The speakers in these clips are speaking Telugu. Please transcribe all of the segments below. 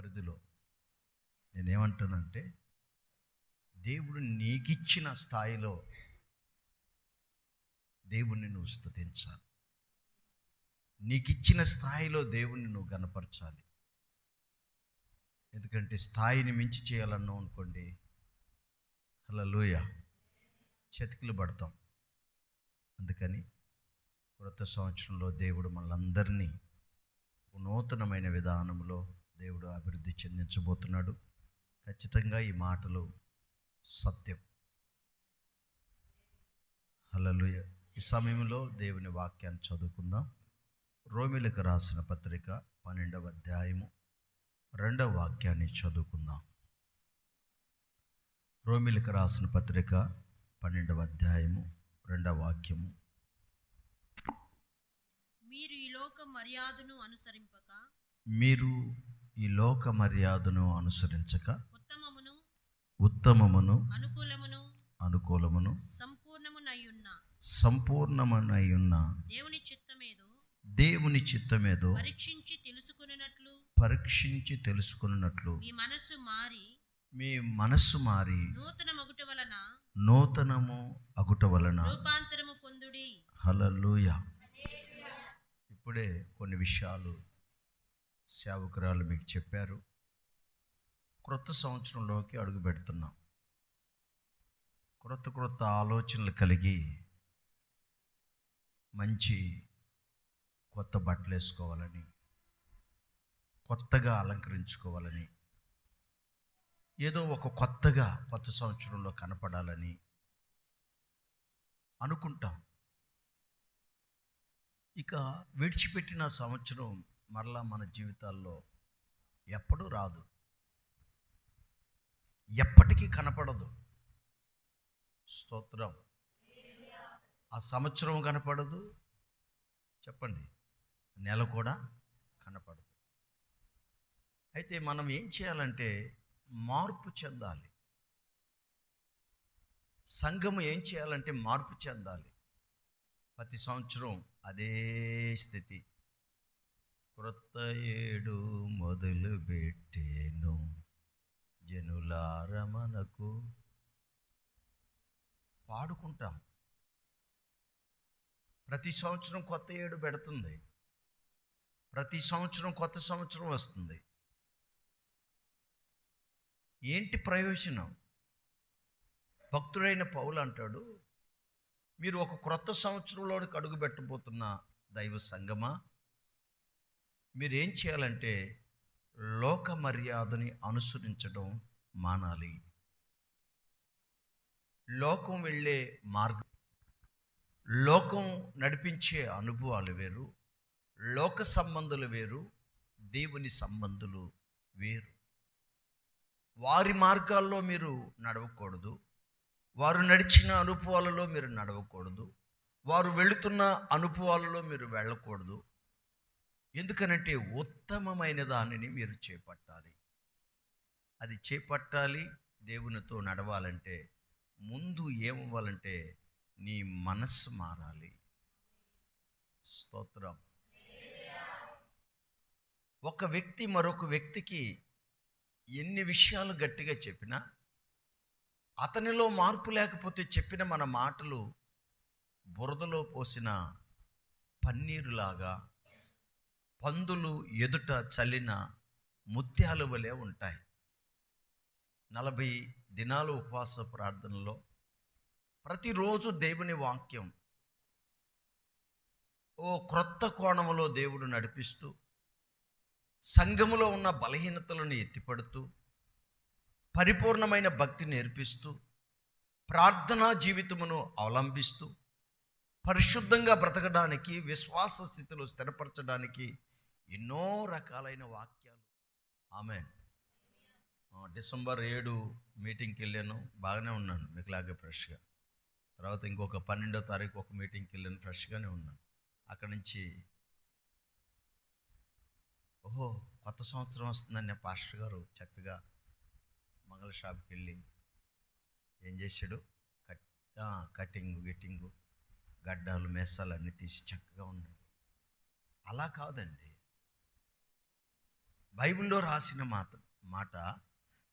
పరిధిలో నేనేమంటానంటే, దేవుడు నీకిచ్చిన స్థాయిలో దేవుణ్ణి నువ్వు స్తుతించాలి. నీకిచ్చిన స్థాయిలో దేవుణ్ణి నువ్వు గణపరచాలి. ఎందుకంటే స్థాయిని మించి చేయాలన్నావు అనుకోండి, హల్లెలూయా, చతికిలు పడతాం. అందుకని క్రొత్త సంవత్సరంలో దేవుడు మనందరినీ నూతనమైన విధానంలో దేవుడు అభివృద్ధి చెందించబోతున్నాడు. ఖచ్చితంగా ఈ మాటలు సత్యం. హల్లెలూయా. ఈ సమయంలో దేవుని వాక్యాన్ని చదువుకుందాం. రోమీయులకు రాసిన పత్రిక 12వ అధ్యాయము 2వ వాక్యాన్ని చదువుకుందాం. రోమీయులకు రాసిన పత్రిక 12వ అధ్యాయము 2వ వాక్యము. మీరు ఈ లోక మర్యాదను అనుసరింపక, ఉత్తమమును అనుకూలమును సంపూర్ణమునయ్యున్న దేవుని చిత్తమేదో పరీక్షించి తెలుసుకొనున్నట్లు మీ మనస్సు మారి నూతనము అగుట వలన రూపాంతరము పొందుడి. హల్లెలూయా. ఇప్పుడే కొన్ని విషయాలు సేవకురాలు మీకు చెప్పారు. క్రొత్త సంవత్సరంలోకి అడుగు పెడుతున్నాం. క్రొత్త ఆలోచనలు కలిగి మంచి కొత్త బట్టలు వేసుకోవాలని, కొత్తగా అలంకరించుకోవాలని, ఏదో ఒక కొత్త సంవత్సరంలో కనపడాలని అనుకుంటాం. ఇక విడిచిపెట్టిన సంవత్సరం మరలా మన జీవితాల్లో ఎప్పుడూ రాదు, ఎప్పటికీ కనపడదు. స్తోత్రం. ఆ సంవత్సరం కనపడదు, చెప్పండి, నెల కూడా కనపడదు. అయితే మనం ఏం చేయాలంటే మార్పు చెందాలి. సంఘము ఏం చేయాలంటే మార్పు చెందాలి. ప్రతి సంవత్సరం అదే స్థితి. క్రొత్త ఏడు మొదలు పెట్టేను జనులార మనకు పాడుకుంటాం. ప్రతి సంవత్సరం కొత్త ఏడు పెడుతుంది. ప్రతి సంవత్సరం కొత్త సంవత్సరం వస్తుంది. ఏంటి ప్రయోజనం? భక్తుడైన పౌలు అంటాడు, మీరు ఒక క్రొత్త సంవత్సరంలోనికి అడుగు పెట్టబోతున్న దైవ సంగమా, మీరేం చేయాలంటే లోక మర్యాదని అనుసరించడం మానాలి. లోకం వెళ్ళే మార్గం, లోకం నడిపించే అనుభవాలు వేరు, లోక సంబంధులు వేరు, దేవుని సంబంధులు వేరు. వారి మార్గాల్లో మీరు నడవకూడదు. వారు నడిచిన అనుభవాలలో మీరు నడవకూడదు. వారు వెళుతున్న అనుభవాలలో మీరు వెళ్ళకూడదు. ఎందుకనంటే ఉత్తమమైన దానిని మీరు చేపట్టాలి. అది చేపట్టాలి. దేవునితో నడవాలంటే ముందు ఏమవ్వాలంటే నీ మనస్సు మారాలి. స్తోత్రం. ఒక వ్యక్తి మరొక వ్యక్తికి ఎన్ని విషయాలు గట్టిగా చెప్పినా అతనిలో మార్పు లేకపోతే చెప్పిన మన మాటలు బురదలో పోసిన పన్నీరులాగా, పందులు ఎదుట చల్లిన ముత్యాల వలె ఉంటాయి. 40 దినాల ఉపవాస ప్రార్థనలో ప్రతిరోజు దేవుని వాక్యం ఓ క్రొత్త కోణములో దేవుడు నడిపిస్తూ, సంఘములో ఉన్న బలహీనతలను ఎత్తిపడుతూ, పరిపూర్ణమైన భక్తి నేర్పిస్తూ, ప్రార్థనా జీవితమును అవలంబిస్తూ, పరిశుద్ధంగా బ్రతకడానికి, విశ్వాస స్థితిలో స్థిరపరచడానికి ఎన్నో రకాలైన వాక్యాలు. ఆమేన్. డిసెంబర్ 7 మీటింగ్కి వెళ్ళాను, బాగానే ఉన్నాను, మీకులాగే ఫ్రెష్గా. తర్వాత ఇంకొక 12వ తారీఖు ఒక మీటింగ్కి వెళ్ళాను, ఫ్రెష్గానే ఉన్నాను. అక్కడి నుంచి ఓహో కొత్త సంవత్సరం వస్తుందని పాస్టర్ గారు చక్కగా మంగళ షాప్కి వెళ్ళి ఏం చేశాడు, కటింగు గడ్డాలు మెస్సాలు అన్నీ తీసి చక్కగా ఉన్నాడు. అలా కాదండి. బైబిల్లో రాసిన మాట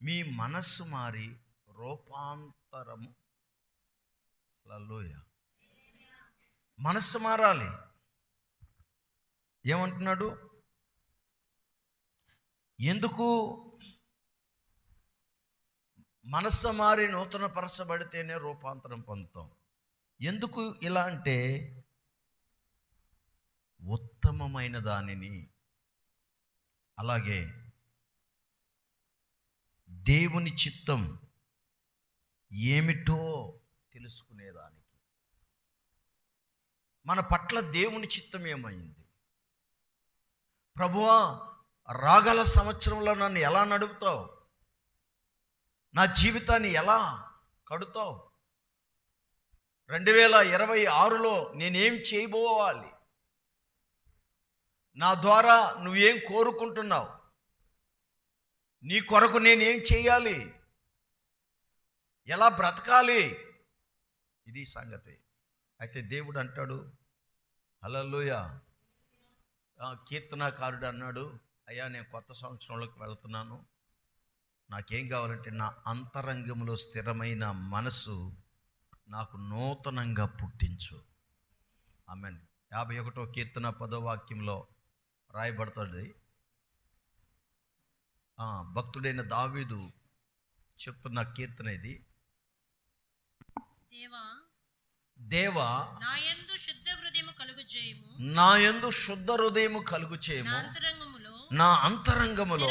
మీ మనస్సు మారి రూపాంతరము. హల్లెలూయా. మనస్సు మారాలి. ఏమంటున్నాడు? ఎందుకు మనస్సు మారి నూతన పరచబడితేనే రూపాంతరం పొందుతాం. ఎందుకు ఇలా అంటే, ఉత్తమమైన దానిని, అలాగే దేవుని చిత్తం ఏమిటో తెలుసుకునేదానికి. మన పట్ల దేవుని చిత్తం ఏమైంది? ప్రభువా, రాగల సంవత్సరంలో నన్ను ఎలా నడుపుతావు? నా జీవితాన్ని ఎలా కడుతావు? 2026లో నేనేం చేయబోవాలి? నా ద్వారా నువ్వేం కోరుకుంటున్నావు? నీ కొరకు నేనేం చేయాలి? ఎలా బ్రతకాలి? ఇది సంగతి. అయితే దేవుడు అంటాడు, హల్లెలూయా, కీర్తనాకారుడు అన్నాడు, అయ్యా నేను కొత్త సంవత్సరంలోకి వెళ్తున్నాను, నాకేం కావాలంటే నా అంతరంగంలో స్థిరమైన మనసు నాకు నూతనంగా పుట్టించు. ఆమేన్. 51వ కీర్తన 10వ వాక్యంలో రాయబడుతుంది. భక్తుడైన దావీదు చెప్తున్న కీర్తన ఇది. దేవా నాయందు శుద్ధ హృదయము కలుగు చేయము, నాయందు శుద్ధ హృదయము కలుగు చేయము, నా అంతరంగములో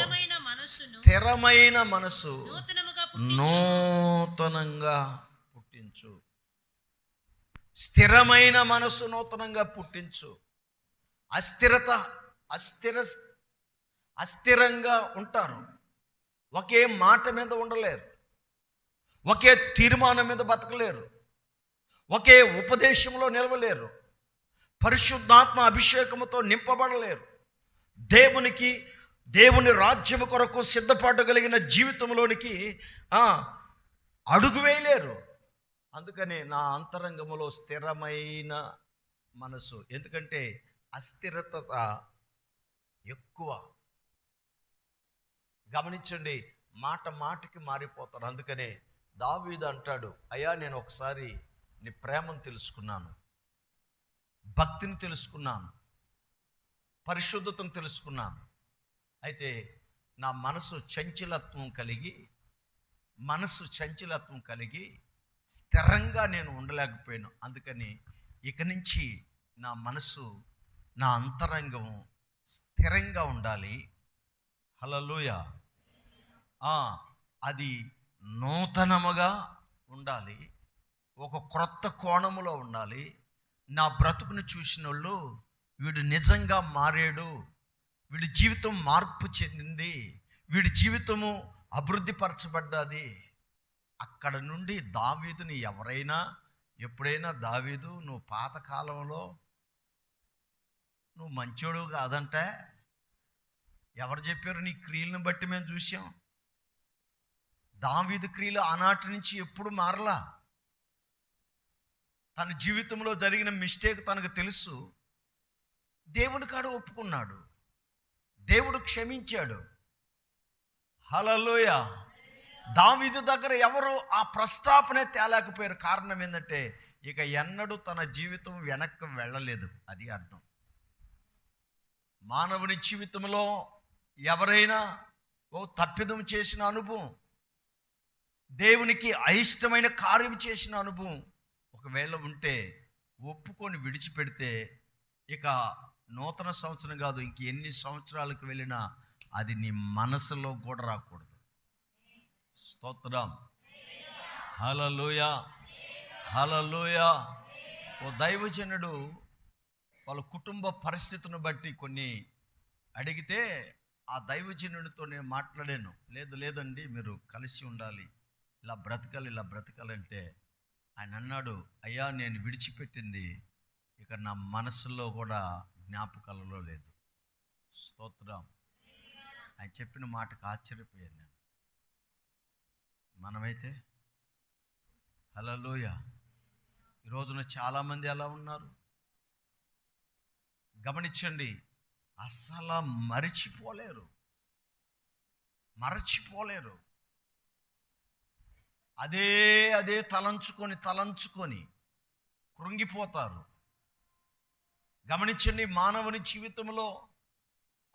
స్థిరమైన మనసు నూతనంగా పుట్టించు. స్థిరమైన మనసు నూతనంగా పుట్టించు. అస్థిరంగా ఉంటారు. ఒకే మాట మీద ఉండలేరు, ఒకే తీర్మానం మీద బతకలేరు, ఒకే ఉపదేశంలో నిలవలేరు, పరిశుద్ధాత్మ అభిషేకముతో నింపబడలేరు, దేవుని రాజ్యము కొరకు సిద్ధపాటు కలిగిన జీవితంలోనికి అడుగు వేయలేరు. అందుకని నా అంతరంగములో స్థిరమైన మనసు. ఎందుకంటే అస్థిరత ఎక్కువ. గమనించండి, మాటకి మారిపోతారు. అందుకనే దావీదు అంటాడు, అయ్యా నేను ఒకసారి నీ ప్రేమను తెలుసుకున్నాను, భక్తిని తెలుసుకున్నాను, పరిశుద్ధతను తెలుసుకున్నాను. అయితే నా మనసు చంచలత్వం కలిగి స్థిరంగా నేను ఉండలేకపోయాను. అందుకని ఇక నుంచి నా మనసు, నా అంతరంగం స్థిరంగా ఉండాలి. హల్లెలూయా. అది నూతనముగా ఉండాలి, ఒక క్రొత్త కోణములో ఉండాలి. నా బ్రతుకును చూసిన వాళ్ళు, వీడు నిజంగా మారాడు, వీడి జీవితం మార్పు చెందింది, వీడి జీవితము అభివృద్ధి పరచబడ్డది. అక్కడ నుండి దావీదుని ఎప్పుడైనా దావీదు, నువ్వు పాతకాలంలో నువ్వు మంచోడు కాదంటే ఎవరు చెప్పారు? నీ క్రియలను బట్టి మేము చూసాం. దావీదు క్రియలు ఆనాటి నుంచి ఎప్పుడు మారలా. తన జీవితంలో జరిగిన మిస్టేక్ తనకు తెలుసు. దేవుని కాడ ఒప్పుకున్నాడు, దేవుడు క్షమించాడు. హల్లెలూయా. దావీదు దగ్గర ఎవరు ఆ ప్రస్తాపనే తేలేకపోయారు. కారణం ఏంటంటే, ఇక ఎన్నడూ తన జీవితం వెనక్కి వెళ్ళలేదు. అది అర్థం. మానవుని జీవితంలో ఎవరైనా ఓ తప్పిదం చేసిన అనుభవం, దేవునికి అయిష్టమైన కార్యం చేసిన అనుభవం ఒకవేళ ఉంటే, ఒప్పుకొని విడిచిపెడితే ఇక నూతన సంవత్సరం కాదు, ఇంక ఎన్ని సంవత్సరాలకు వెళ్ళినా అది నీ మనసులో కూడా రాకూడదు. స్తోత్రం. హల్లెలూయా, హల్లెలూయా. ఓ దైవజనుడు వాళ్ళ కుటుంబ పరిస్థితిని బట్టి కొన్ని అడిగితే, ఆ దైవజనుడితో నేను మాట్లాడాను. లేదండి, మీరు కలిసి ఉండాలి, ఇలా బ్రతకాలంటే ఆయన అన్నాడు, అయ్యా నేను విడిచిపెట్టింది ఇక నా మనసులో కూడా జ్ఞాపకాలలో లేదు. స్తోత్రం. ఆయన చెప్పిన మాటకు ఆశ్చర్యపోయాను నేను. మనమైతే హల్లెలూయా. ఈ రోజున చాలామంది అలా ఉన్నారు. గమనించండి, అసలు మరిచిపోలేరు. మరచిపోలేరు. అదే అదే తలంచుకొని కృంగిపోతారు. గమనించండి, మానవుని జీవితంలో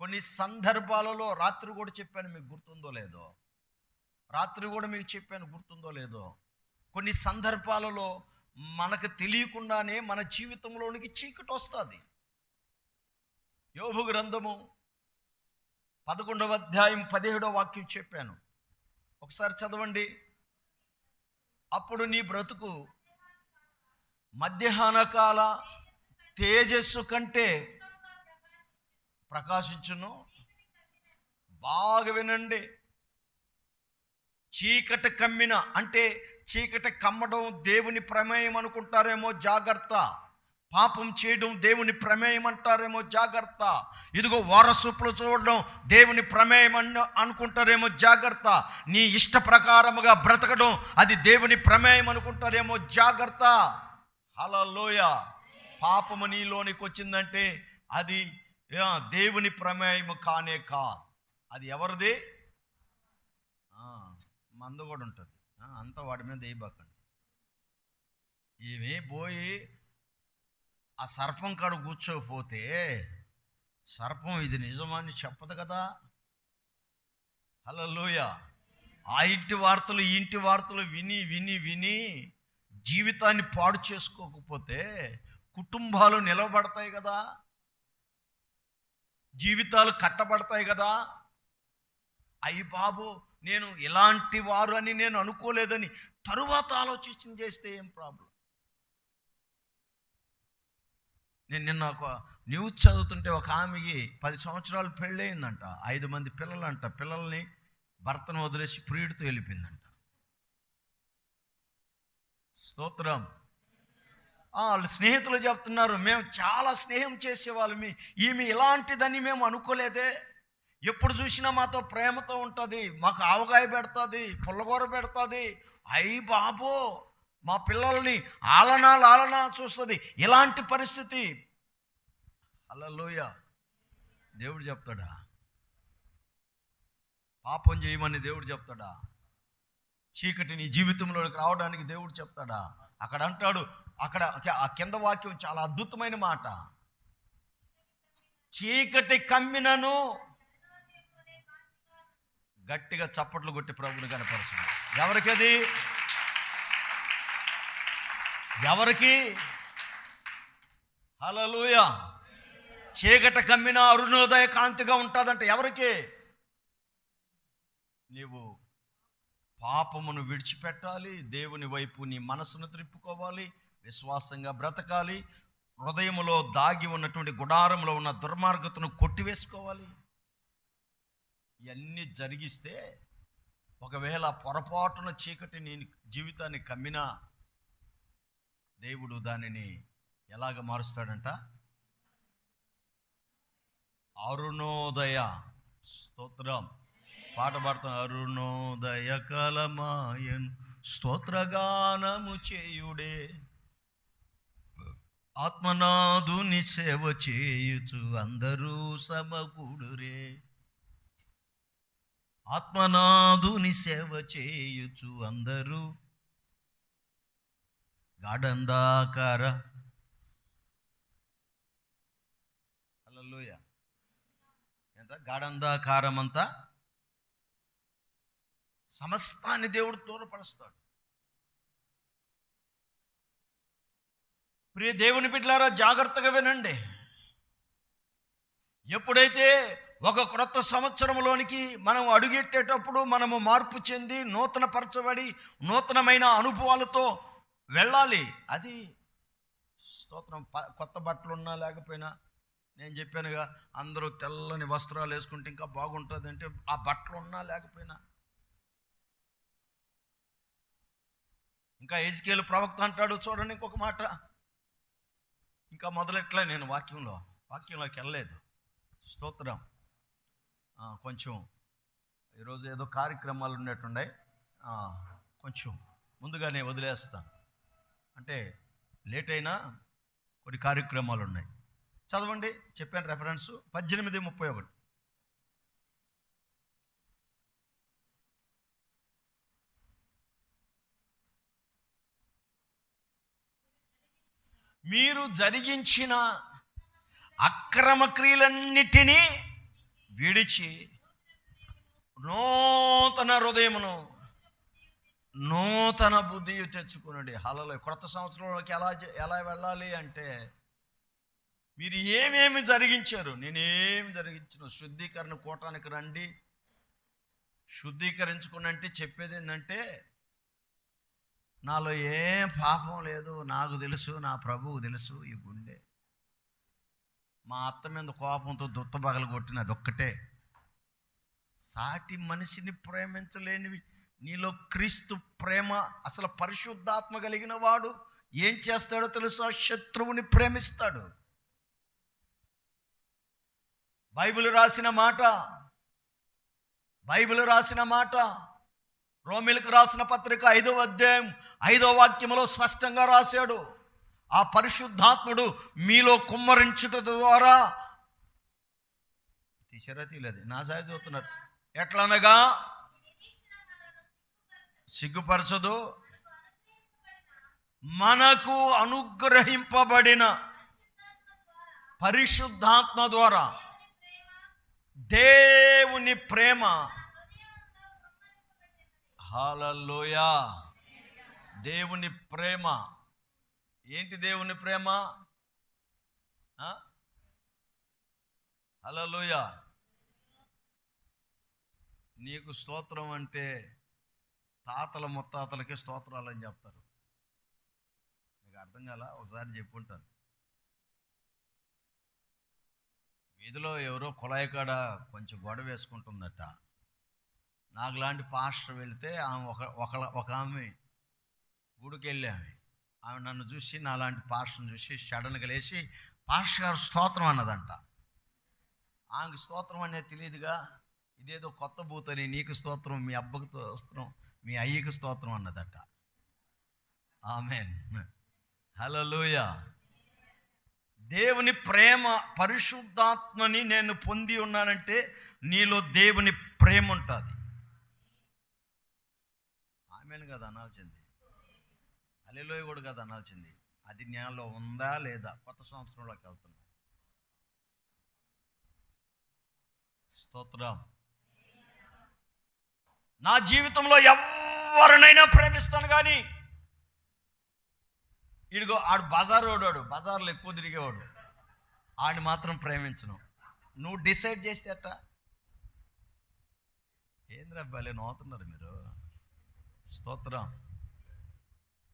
కొన్ని సందర్భాలలో రాత్రి కూడా చెప్పాను, మీకు గుర్తుందో లేదో, కొన్ని సందర్భాలలో మనకు తెలియకుండానే మన జీవితంలోనికి చీకటి వస్తుంది. యోబు గ్రంథము 11వ అధ్యాయం 17వ వాక్యం చెప్పాను, ఒకసారి చదవండి. అప్పుడు నీ బ్రతుకు మధ్యాహ్నకాల తేజస్సు కంటే ప్రకాశించును. బాగా వినండి, చీకటి కమ్మిన అంటే చీకటి కమ్మడం దేవుని ప్రమేయం అనుకుంటారేమో జాగ్రత్త. పాపం చేయడం దేవుని ప్రమేయం అంటారేమో జాగ్రత్త. ఇదిగో వారసుపులు చూడడం దేవుని ప్రమేయం అనుకుంటారేమో జాగ్రత్త. నీ ఇష్ట ప్రకారముగా బ్రతకడం అది దేవుని ప్రమేయం అనుకుంటారేమో జాగ్రత్త. హల్లెలూయా. పాపము నీలోనికి వచ్చిందంటే అది దేవుని ప్రమేయము కానే కాదు. అది ఎవరిది? మందు కూడా ఉంటుంది, అంతా వాడి మీద వేయబాకండి. ఏమే పోయి ఆ సర్పం కాడ కూర్చోకపోతే సర్పం ఇది నిజమని చెప్పదు కదా. హల్లెలూయా. ఆ ఇంటి వార్తలు ఈ ఇంటి వార్తలు విని విని విని జీవితాన్ని పాడు చేసుకోకపోతే కుటుంబాలు నిలబడతాయి కదా, జీవితాలు కట్టబడతాయి కదా. అయ్యి బాబు, నేను ఇలాంటి వారు అని నేను అనుకోలేదని తరువాత ఆలోచన చేస్తే ఏం ప్రాబ్లం? నేను నిన్న ఒక న్యూస్ చదువుతుంటే ఒక ఆమెకి 10 సంవత్సరాలు పెళ్ళయిందంట, 5 మంది పిల్లలంట. పిల్లల్ని భర్తను వదిలేసి ప్రియుడితో వెళ్ళిపోయిందంట. స్తోత్రం. వాళ్ళ స్నేహితులు చెప్తున్నారు, మేము చాలా స్నేహం చేసేవాళ్ళం, ఈమె ఇలాంటిదని మేము అనుకోలేదే. ఎప్పుడు చూసినా మాతో ప్రేమతో ఉంటుంది, మాకు ఆవకాయ పెడుతుంది, పుల్లగూర పెడుతుంది. అయ్యి బాబో, మా పిల్లల్ని ఆలనా చూస్తుంది. ఇలాంటి పరిస్థితి. హల్లెలూయా. దేవుడు చెప్తాడా? పాపం చేయమని దేవుడు చెప్తాడా? చీకటి నీ జీవితంలోకి రావడానికి దేవుడు చెప్తాడా? అక్కడ అంటాడు, అక్కడ ఆ కింద వాక్యం చాలా అద్భుతమైన మాట. చీకటి కమ్మినను, గట్టిగా చప్పట్లు కొట్టి ప్రభుని కనపరచు. ఎవరికి అది? ఎవరికి? హల్లెలూయా. చీకటి కమ్మిన అరుణోదయ కాంతిగా ఉంటుందంట. ఎవరికి? నీవు పాపమును విడిచిపెట్టాలి, దేవుని వైపు నీ మనసును త్రిప్పుకోవాలి, విశ్వాసంగా బ్రతకాలి, హృదయంలో దాగి ఉన్నటువంటి గుడారంలో ఉన్న దుర్మార్గతను కొట్టివేసుకోవాలి. ఇవన్నీ జరిగిస్తే ఒకవేళ పొరపాటున చీకటి నీ జీవితాన్ని కమ్మినా దేవుడు దానిని ఎలాగ మారుస్తాడంట? అరుణోదయ. స్తోత్రం. పాట పాడుతాం, అరుణోదయ కలమాయను స్తోత్రగానము చేయుడే, ఆత్మనాథుని సేవ చేయుచు అందరూ సమకూడురే. ఆత్మనాథుని సేవ చేయుచు అందరూ గాఢంధాకార. హల్లెలూయా. ఎంత గాఢంధాకారమంతా సమస్తాన్ని దేవుడు దూరపరుస్తాడు. ప్రియ దేవుని బిడ్డలారా, జాగ్రత్తగా వినండి. ఎప్పుడైతే ఒక క్రొత్త సంవత్సరంలోనికి మనం అడుగెట్టేటప్పుడు మనము మార్పు చెంది నూతన పరచబడి నూతనమైన అనుభవాలతో వెళ్ళాలి. అది స్తోత్రం. కొత్త బట్టలు ఉన్నా లేకపోయినా, నేను చెప్పానుగా, అందరూ తెల్లని వస్త్రాలు వేసుకుంటే ఇంకా బాగుంటుంది అంటే ఆ బట్టలు ఉన్నా లేకపోయినా. ఇంకా ఎజికేలు ప్రవక్త అంటాడు చూడండి, ఇంకొక మాట. ఇంకా మొదలెట్లే, నేను వాక్యంలోకి వెళ్ళలేదు. స్తోత్రం. కొంచెం ఈరోజు ఏదో కార్యక్రమాలు ఉన్నట్టున్నాయి, కొంచెం ముందుగానే వదిలేస్తాను. అంటే లేట్ అయినా కొన్ని కార్యక్రమాలు ఉన్నాయి. చదవండి, చెప్పాను రెఫరెన్స్ 18:31. మీరు జరిగించిన అక్రమ క్రియలన్నిటినీ విడిచి నూతన హృదయమును నూతన బుద్ధి తెచ్చుకునండి. హల్లెలూయా. క్రొత్త సంవత్సరంలోకి ఎలా వెళ్ళాలి అంటే, మీరు ఏమేమి జరిగించారు? నేనేమి జరిగించిన శుద్ధీకరణ కూటానికి రండి. శుద్ధీకరించుకుని అంటే చెప్పేది ఏంటంటే, నాలో ఏం పాపం లేదు, నాకు తెలుసు, నా ప్రభువు తెలుసు. ఈ గుండె మా అత్త మీద కోపంతో దుత్త పగలు కొట్టినది ఒక్కటే. సాటి మనిషిని ప్రేమించలేనివి నీలో క్రీస్తు ప్రేమ, అసలు పరిశుద్ధాత్మ కలిగిన వాడు ఏం చేస్తాడో తెలుసా? శత్రువుని ప్రేమిస్తాడు. బైబిల్ రాసిన మాట రోమీలకు రాసిన పత్రిక 5వ అధ్యాయం 5వ వాక్యములో స్పష్టంగా రాశాడు. ఆ పరిశుద్ధాత్ముడు మీలో కుమ్మరించుట ద్వారా తీసేది నా సాయి చూస్తున్నారు. ఎట్లనగా సిగ్గుపరచదు, మనకు అనుగ్రహింపబడిన పరిశుద్ధాత్మ ద్వారా దేవుని ప్రేమ. హల్లెలూయా. దేవుని ప్రేమ ఏంటి? దేవుని ప్రేమ. హల్లెలూయా. నీకు స్తోత్రం అంటే తాతల ముత్తాతలకి స్తోత్రాలు అని చెప్తారు. మీకు అర్థం కాల? ఒకసారి చెప్పుంటాను. వీధిలో ఎవరో కుళాయి కాడ కొంచెం గొడవ వేసుకుంటుందట. నాకు లాంటి పాస్టర్ వెళితే ఆమె ఒక ఆమె గుడికి వెళ్ళి ఆమె నన్ను చూసి, నాలాంటి పాస్టర్ని చూసి సడన్గా లేచి పాస్టర్ గారు స్తోత్రం అన్నదంట. ఆమెకి స్తోత్రం అనేది తెలియదుగా, ఇదేదో కొత్త బూతని, నీకు స్తోత్రం, మీ అబ్బకి స్తోత్రం, మీ అయ్యకి స్తోత్రం అన్నదట. ఆమేన్. హల్లెలూయా. దేవుని ప్రేమ, పరిశుద్ధాత్మని నేను పొంది ఉన్నానంటే నీలో దేవుని ప్రేమ ఉంటుంది. ఆమేన్ కదా అనాల్సింది, హల్లెలూయా కూడా కదా అనాల్సింది. అది నాలో ఉందా లేదా? కొత్త సంవత్సరంలోకి వెళ్తున్నా. స్తోత్రం. నా జీవితంలో ఎవరినైనా ప్రేమిస్తాను, కానీ ఇడిగో ఆడు బజార్లో ఎక్కువ తిరిగేవాడు, ఆడిని మాత్రం ప్రేమించను. నువ్వు డిసైడ్ చేస్తే అట్ట. ఏంద్రా భలే నవ్వుతున్నారు మీరు. స్తోత్రం.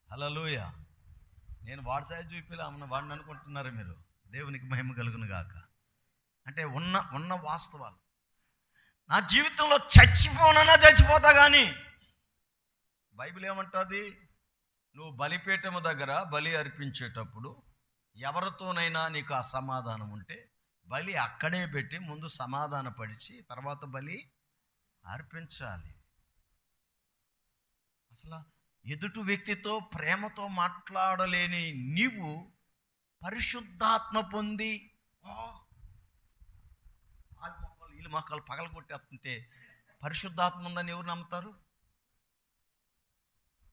హల్లెలూయా. నేను వాడి సైజ్ చూపిలా వాడిని అనుకుంటున్నారు మీరు. దేవునికి మహిమ కలుగును గాక. అంటే ఉన్న వాస్తవాలు. నా జీవితంలో చచ్చిపోతా, కానీ బైబిల్ ఏమంటుంది? నువ్వు బలిపీఠము దగ్గర బలి అర్పించేటప్పుడు ఎవరితోనైనా నీకు అసమాధానం ఉంటే బలి అక్కడే పెట్టి ముందు సమాధాన పడిచి తర్వాత బలి అర్పించాలి. అసలు ఎదుటి వ్యక్తితో ప్రేమతో మాట్లాడలేని నీవు పరిశుద్ధాత్మ పొంది వీళ్ళు మొక్కలు పగలు కొట్టేస్తుంటే పరిశుద్ధాత్మ ఉందని ఎవరు నమ్ముతారు?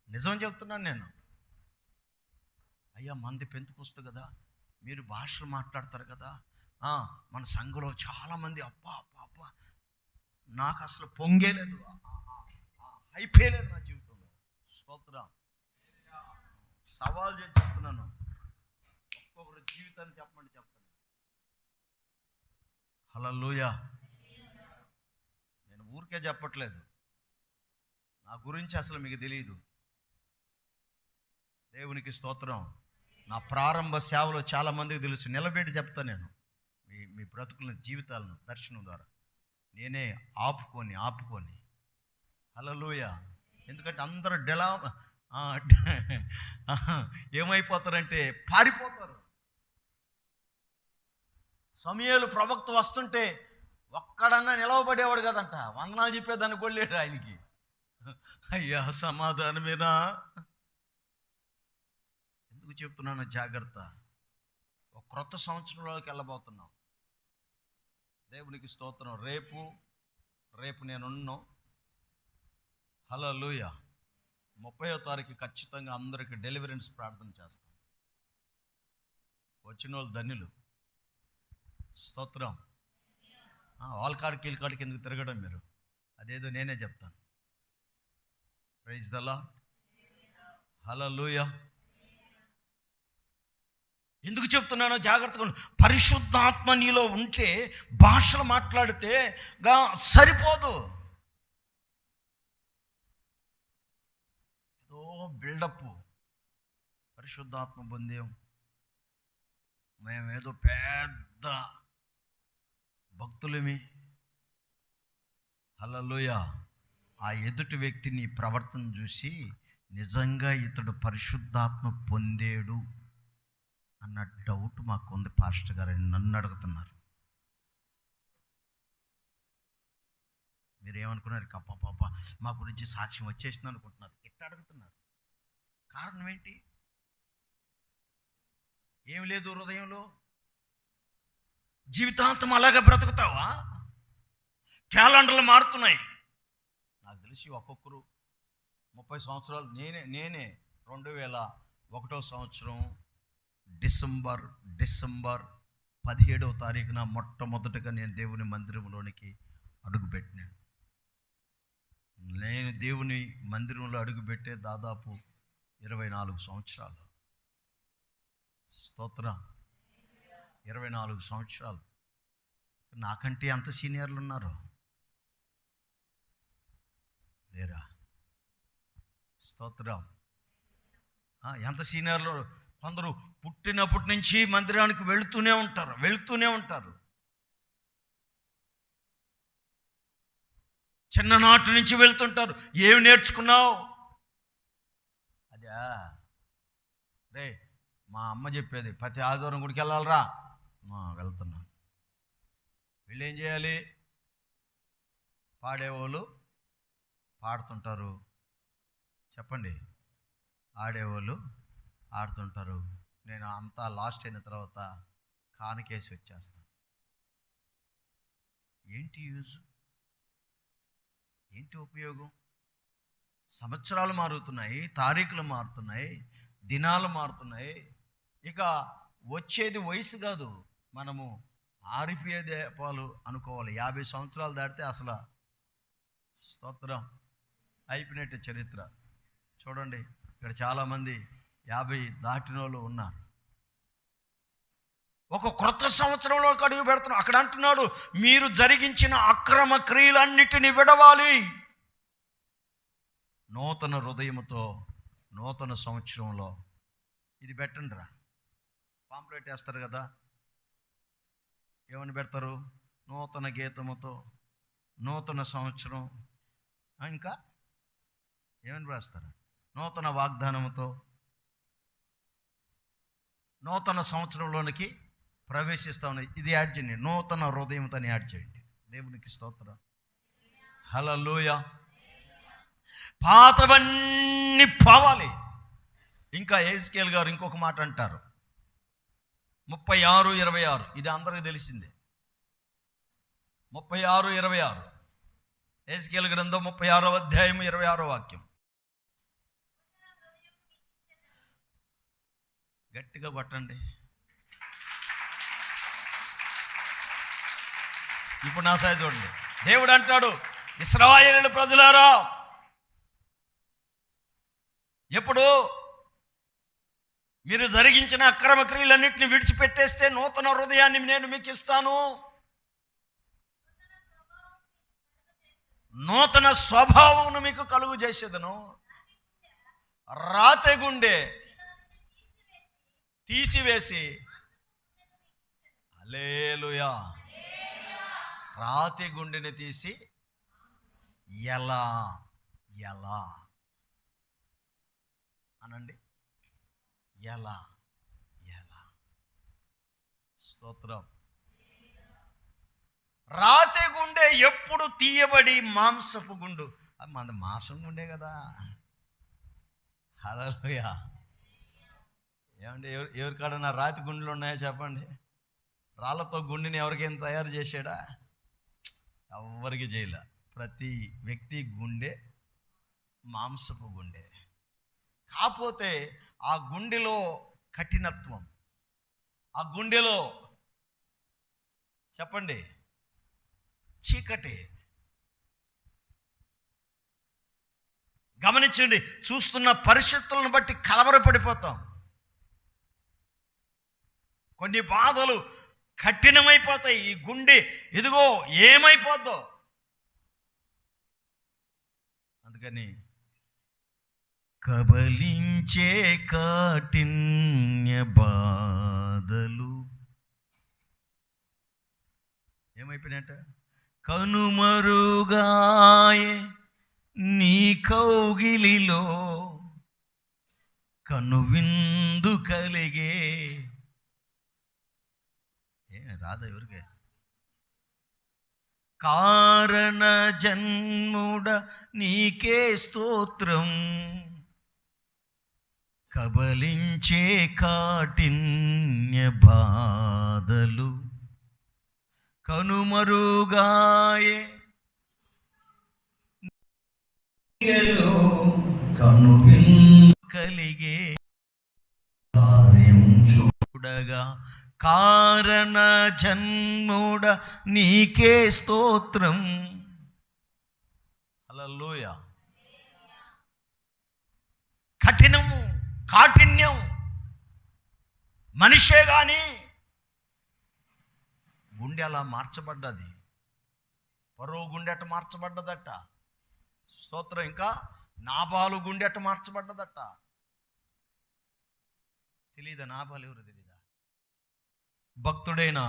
నిజం చెప్తున్నాను నేను. అయ్యా మంది పెంతుకొస్తు కదా, మీరు భాషలు మాట్లాడతారు కదా, మన సంఘంలో చాలామంది అబ్బా నాకు అసలు పొంగేలేదు, అయిపోయలేదు నా జీవితంలో. స్తోత్రం. సవాల్ చేసి చెప్తున్నాను. ఒక్కొక్కరు జీవితాన్ని చెప్పమంటే చెప్తాను. హల్లెలూయా. నేను ఊరికే చెప్పట్లేదు, నా గురించి అసలు మీకు తెలియదు. దేవునికి స్తోత్రం. నా ప్రారంభ సేవలో చాలామందికి తెలుసు. నిలబెట్టి చెప్తాను నేను మీ బ్రతుకుల జీవితాలను దర్శనం ద్వారా. నేనే ఆపుకొని హల్లెలూయా. ఎందుకంటే అందరూ ఏమైపోతారంటే పారిపోతారు. సమూయేలు ప్రవక్త వస్తుంటే ఒక్కడన్నా నిలవబడేవాడు కదంట. వందనాలు చెప్పేదాన్ని కొల్లేడు ఆయనకి. అయ్యా సమాధానమేనా? ఎందుకు చెప్తున్నాను జాగ్రత్త. ఒక క్రొత్త సంవత్సరంలోకి వెళ్ళబోతున్నాం. దేవునికి స్తోత్రం. రేపు నేనున్నాను. హల్లెలూయా. 30వ తారీఖు ఖచ్చితంగా అందరికీ డెలివరెన్స్ ప్రార్థన చేస్తాను. వచ్చిన వాళ్ళు ధన్యులు. స్తోత్రం. వాళ్ళ కాడికి వీళ్ళ కాడికి ఎందుకు తిరగడం మీరు? అదేదో నేనే చెప్తాను. Praise the Lord. హల్లెలూయా. ఎందుకు చెప్తున్నానో జాగ్రత్తగా. పరిశుద్ధాత్మ నీలో ఉంటే భాషలు మాట్లాడితే సరిపోదు. ఏదో బిల్డప్. పరిశుద్ధాత్మ పొందాం, మేమేదో పెద్ద భక్తులమి. హల్లెలూయా. ఆ ఎదుటి వ్యక్తిని ప్రవర్తన చూసి నిజంగా ఇతడు పరిశుద్ధాత్మ పొందేడు అన్న డౌట్ మాకు ఉంది పాస్టర్ గారు అని నన్ను అడుగుతున్నారు. మీరేమనుకున్నారు? పాప మా గురించి సాక్ష్యం వచ్చేసింది అనుకుంటున్నారు. ఎట్లా అడుగుతున్నారు? కారణం ఏంటి? ఏమి లేదు హృదయంలో. జీవితాంతం అలాగే బ్రతుకుతావా? క్యాలెండర్లు మారుతున్నాయి. నాకు తెలిసి ఒక్కొక్కరు 30 సంవత్సరాలు. నేనే 2001 సంవత్సరం డిసెంబర్ 17వ తారీఖున మొట్టమొదటిగా నేను దేవుని మందిరంలోనికి అడుగుపెట్టినాను. నేను దేవుని మందిరంలో అడుగుపెట్టే దాదాపు 24 సంవత్సరాలు. స్తోత్రం. 24 సంవత్సరాలు. నాకంటే అంత సీనియర్లు ఉన్నారు లేరా? స్తోత్రం. ఎంత సీనియర్లు. కొందరు పుట్టినప్పటి నుంచి మందిరానికి వెళుతూనే ఉంటారు. చిన్ననాటి నుంచి వెళ్తుంటారు. ఏమి నేర్చుకున్నావు? అదే రే, మా అమ్మ చెప్పేది, ప్రతి ఆదివారం గుడికి వెళ్ళాలరా. వెళ్తున్నాను. వీళ్ళు ఏం చేయాలి? పాడేవాళ్ళు పాడుతుంటారు, చెప్పండి. ఆడేవాళ్ళు ఆడుతుంటారు. నేను అంతా లాస్ట్ అయిన తర్వాత కానుకేసి వచ్చేస్తాను. ఏంటి యూజ్? ఏంటి ఉపయోగం? సంవత్సరాలు మారుతున్నాయి, తారీఖులు మారుతున్నాయి, దినాలు మారుతున్నాయి. ఇక వచ్చేది వయసు కాదు, మనము ఆరిపోయే దీపాలు అనుకోవాలి. 50 సంవత్సరాలు దాటితే అసలు స్తోత్రం అయిపోయినట్టు చరిత్ర. చూడండి, ఇక్కడ చాలామంది 50 దాటిన వాళ్ళు ఉన్నారు. ఒక క్రొత్త సంవత్సరంలో అడుగు పెడుతున్నాం. అక్కడ అంటున్నాడు, మీరు జరిగించిన అక్రమ క్రియలన్నిటిని విడవాలి. నూతన హృదయముతో నూతన సంవత్సరంలో ఇది పెట్టండి రా. పాంప్లెట్ వేస్తారు కదా, ఏమని పెడతారు? నూతన గీతముతో నూతన సంవత్సరం. ఇంకా ఏమని రాస్తారు? నూతన వాగ్దానముతో నూతన సంవత్సరంలోనికి ప్రవేశిస్తా ఉన్నాయి. ఇది యాడ్ చేయండి, నూతన హృదయంతో యాడ్ చేయండి. దేవునికి స్తోత్రం. హల్లెలూయా. పాతవన్నీ పోవాలి. ఇంకా ఎహెజ్కేలు గారు ఇంకొక మాట అంటారు, 36:26. ఇది అందరికీ తెలిసిందే. 36:26 ఎహెజ్కేలు గ్రంథం 36వ అధ్యాయం 26వ వాక్యం. గట్టిగా పట్టండి. ఇప్పుడు నా సైజు చూడండి. దేవుడు అంటాడు, ఇశ్రాయేలు ప్రజలారా, ఎప్పుడు మీరు జరిగించిన అక్రమ క్రియలన్నింటినీ విడిచిపెట్టేస్తే నూతన హృదయాన్ని నేను మీకు ఇస్తాను, నూతన స్వభావమును మీకు కలుగు చేసేదను, రాతి గుండె తీసివేసి. హల్లెలూయా. రాతి గుండెని తీసి ఎలా అనండి. ఎలా స్తోత్రం. రాతి గుండె ఎప్పుడు తీయబడి మాంసపు గుండు. మన మాంసం గుండె కదా. హల్లెలూయా. ఏమంటే ఎవరికాడన్నా రాతి గుండెలు ఉన్నాయో చెప్పండి. రాళ్ళతో గుండెని ఎవరికైనా తయారు చేశాడా? ఎవరికి చేయలే. ప్రతి వ్యక్తి గుండె మాంసపు గుండె. కాకపోతే ఆ గుండెలో కఠినత్వం, ఆ గుండెలో చెప్పండి చీకటి. గమనించండి, చూస్తున్న పరిస్థితులను బట్టి కలవరపడిపోతాం. కొన్ని బాధలు కఠినమైపోతాయి. ఈ గుండె ఇదిగో ఏమైపోద్దో. అందుకని కబలించే కాఠిన్య బాధలు ఏమైపోయినట్ట, కనుమరుగాయే నీ కౌగిలిలో కనువిందు కలిగే. రాదా ఎవరికే? కారణ జన్ముడ నీకే స్తోత్రం, కబలించే కాఠిన్య బాధలు కనుమరుగాయే కనువిందు కలిగే కార్యం చూడగా. కారణ జన్ముడ నీకే స్తోత్రం. హల్లెలూయా. కఠినము, కాఠిన్యం మనిషే గాని గుండె అలా మార్చబడ్డది. పరో గుండెట మార్చబడ్డదట. స్తోత్రం. ఇంకా నాబాలు గుండెట మార్చబడ్డదట. తెలీదా నాబాలు ఎవరు? తెలీదా? భక్తుడైన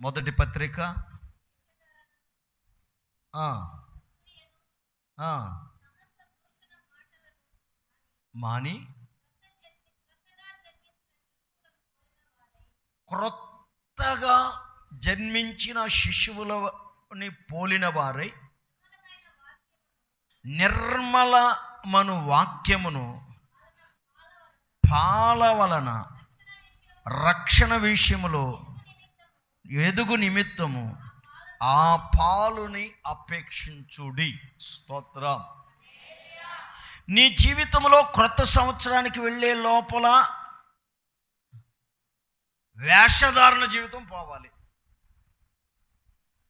మొదటి పత్రిక మాని క్రొత్తగా జన్మించిన శిశువులని పోలిన వారై నిర్మలమను వాక్యమును పాల వలన రక్షణ విషయములో ఎదుగు నిమిత్తము ఆ పాలుని అపేక్షించుడి. స్తోత్రం. నీ జీవితంలో క్రొత్త సంవత్సరానికి వెళ్ళే లోపల వేషధారణ జీవితం పోవాలి.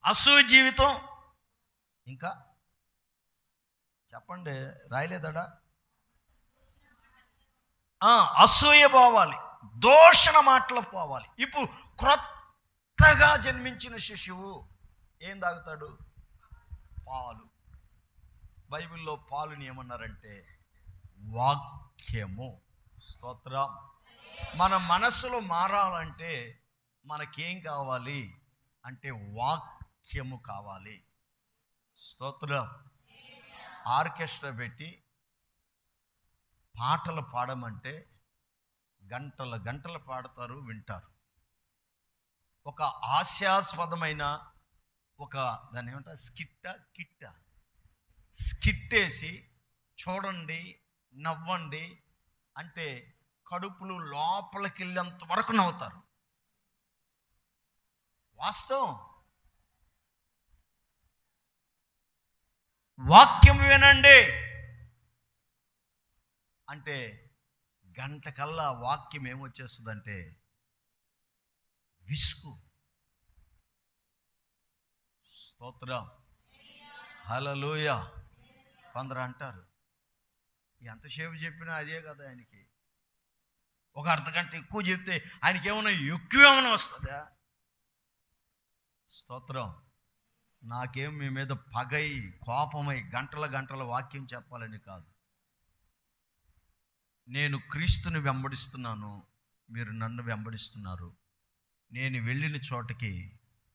అసూయ జీవితం, ఇంకా చెప్పండి రాయలేదడా, అసూయ పోవాలి, దూషణ మాటలు పోవాలి. ఇప్పుడు క్రొత్తగా జన్మించిన శిశువు ఏం తాగుతాడు? పాలు. బైబిల్లో పాలుని ఏమన్నారంటే వాక్యము. స్తోత్రం. మన మనస్సులో మారాలంటే మనకేం కావాలి అంటే వాక్యము కావాలి. స్తోత్రం. ఆర్కెస్ట్రా పెట్టి పాటలు పాడమంటే గంటల గంటలు పాడతారు, వింటారు. ఒక హాస్యాస్పదమైన ఒక దాన్ని ఏమంటారు, స్కిట్టేసి చూడండి, నవ్వండి అంటే కడుపులు లోపలికి వెళ్ళేంత వరకు నవ్వుతారు. వాస్తవం. వాక్యం వినండి అంటే గంట కల్లా వాక్యం ఏమొచ్చేస్తుందంటే విసుగు. స్తోత్రం. హల్లెలూయా. కొందరు అంటారు ఎంతసేపు చెప్పినా అదే కదా ఆయనకి, ఒక అర్ధగంట ఎక్కువ చెప్తే ఆయనకి ఏమైనా ఎక్కువేమైనా వస్తుందా? స్తోత్రం. నాకేం మీ మీద పగై కోపమై గంటల గంటల వాక్యం చెప్పాలని కాదు. నేను క్రీస్తుని వెంబడిస్తున్నాను, మీరు నన్ను వెంబడిస్తున్నారు. నేను వెళ్ళిన చోటకి